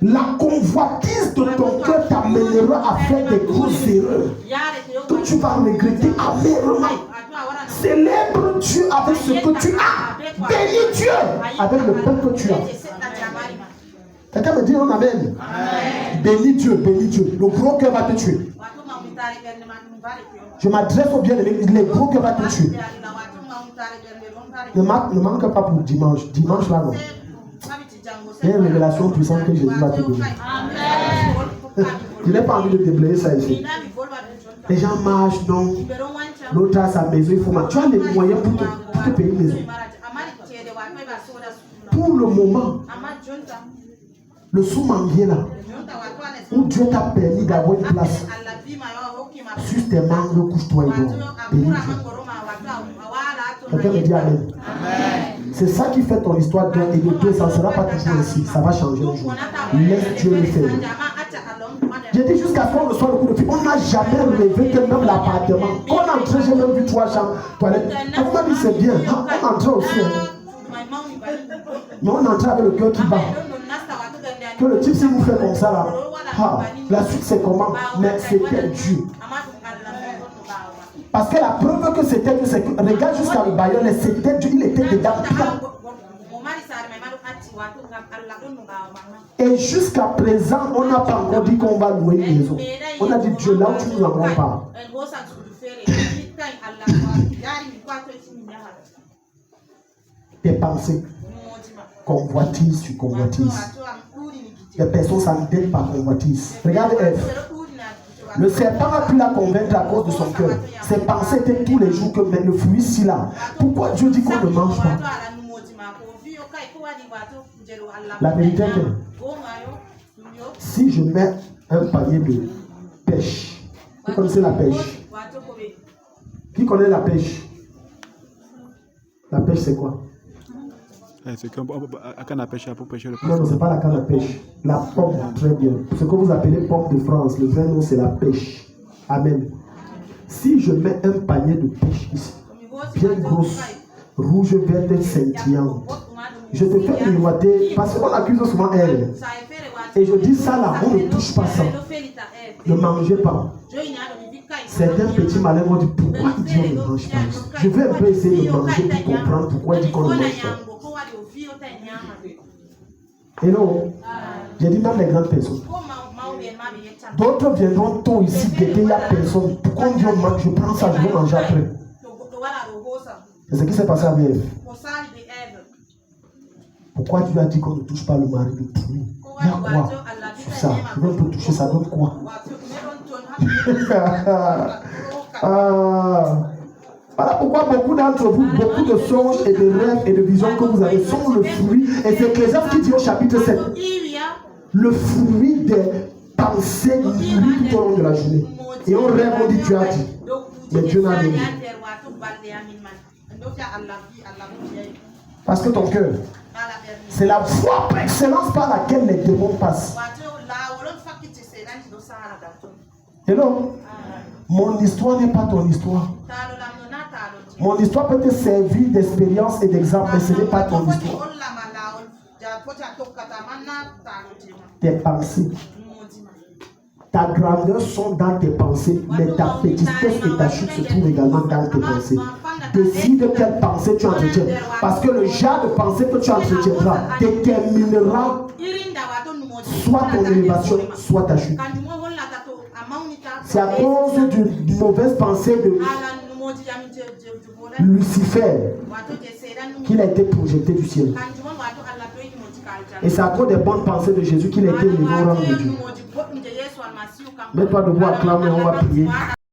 La convoitise de ton cœur t'amènera à faire des grosses erreurs que tu vas regretter amèrement. Célèbre Dieu avec ce que tu as. Bénis Dieu avec le pain que tu as. Quelqu'un me dit un amen. Bénis Dieu, bénis Dieu. Le gros cœur va te tuer. Je m'adresse au bien-aimé, le gros cœur va te tuer. Ne manque pas pour dimanche. Dimanche là, non. Il y a une révélation puissante que Jésus va te donner. Je n'ai pas envie de déblayer ça ici. Les gens marchent, non. L'autre a sa maison, il faut marcher. Tu as les moyens pour te payer une maison. Pour le moment, le sous-manguier là, où Dieu t'a permis d'avoir une place, sur tes mangues, couche-toi et dors. Bénis Dieu. Quelqu'un me dit amen. C'est ça qui fait ton histoire d'un et de deux. Ça ne sera pas toujours ainsi. Ça va changer un jour. Laisse Dieu le faire. J'ai dit jusqu'à ce qu'on reçoit le coup de fil. On n'a jamais rêvé que même l'appartement. Quand on entrait, j'ai même vu 3 chambres, toilettes. On m'a dit c'est bien. On entrait aussi. Mais on entrait avec le cœur qui bat. Que le type, si vous faites comme ça là, la suite c'est comment? Mais c'était Dieu. Parce que la preuve que c'était Dieu, c'est que regarde jusqu'à le bailleur, c'était Dieu, il était dedans. Et jusqu'à présent, on n'a pas encore dit qu'on va louer une maison. On a dit Dieu, là où tu nous envoies pas. Tes pensées, convoitise sur convoitise. Les personnes s'endettent par convoitise. Regarde Ève. Le serpent a pu la convaincre à cause de son cœur. Ses pensées étaient tous les jours que mais le fruit si là. Pourquoi Dieu dit qu'on ne mange pas? La vérité est que si je mets un panier de pêche, vous connaissez la pêche? Qui connaît la pêche? La pêche c'est quoi? C'est comme la canne à pêche pour pêcher le poisson. Non, non, c'est pas la canne à pêche. La pomme, très bien. Ce que vous appelez pomme de France, le vrai nom c'est la pêche. Amen. Si je mets un panier de pêche ici, bien grosse, rouge, verte, scintillante, je te fais miroiter parce qu'on accuse souvent elle. Et je dis ça là, on ne touche pas ça. Ne mangez pas. Certains petits malins vont dire pourquoi il dit on ne mange pas. Je vais un peu essayer de manger pour comprendre pourquoi il dit qu'on ne mange pas. Et non, j'ai dit même les grandes personnes. D'autres viendront tôt ici, guetter, il n'y a personne. Pourquoi on dit on mange, je prends ça, je vais manger après. C'est ce qui s'est passé avec Ève. Pourquoi Dieu a dit qu'on ne touche pas le mari de tout? Il y a quoi sur ça? Je vais un peu toucher, ça donne quoi? Voilà pourquoi beaucoup d'entre vous, beaucoup de songes et de rêves et de visions que vous avez sont le fruit, et c'est Ecclésiaste qui dit au chapitre 7, le fruit des pensées nourries tout au long de la journée. Et on rêve, on dit Dieu a dit, mais Dieu n'a rien dit. Parce que ton cœur, c'est la voie par excellence par laquelle les démons passent. Hello? Mon histoire n'est pas ton histoire. Mon histoire peut te servir d'expérience et d'exemple, mais ce n'est pas ton histoire. Tes pensées, ta grandeur sont dans tes pensées, mais ta petitesse et ta chute se trouvent également dans tes pensées. Décide quelle pensée tu entretiens, parce que le genre de pensée que tu entretiendras déterminera soit ton élévation, soit ta chute. C'est à cause d'une mauvaise pensée de Lucifer qu'il a été projeté du ciel. Et c'est à cause des bonnes pensées de Jésus qu'il a été élevé au rang de Dieu. Mets-toi debout, acclame et on va prier.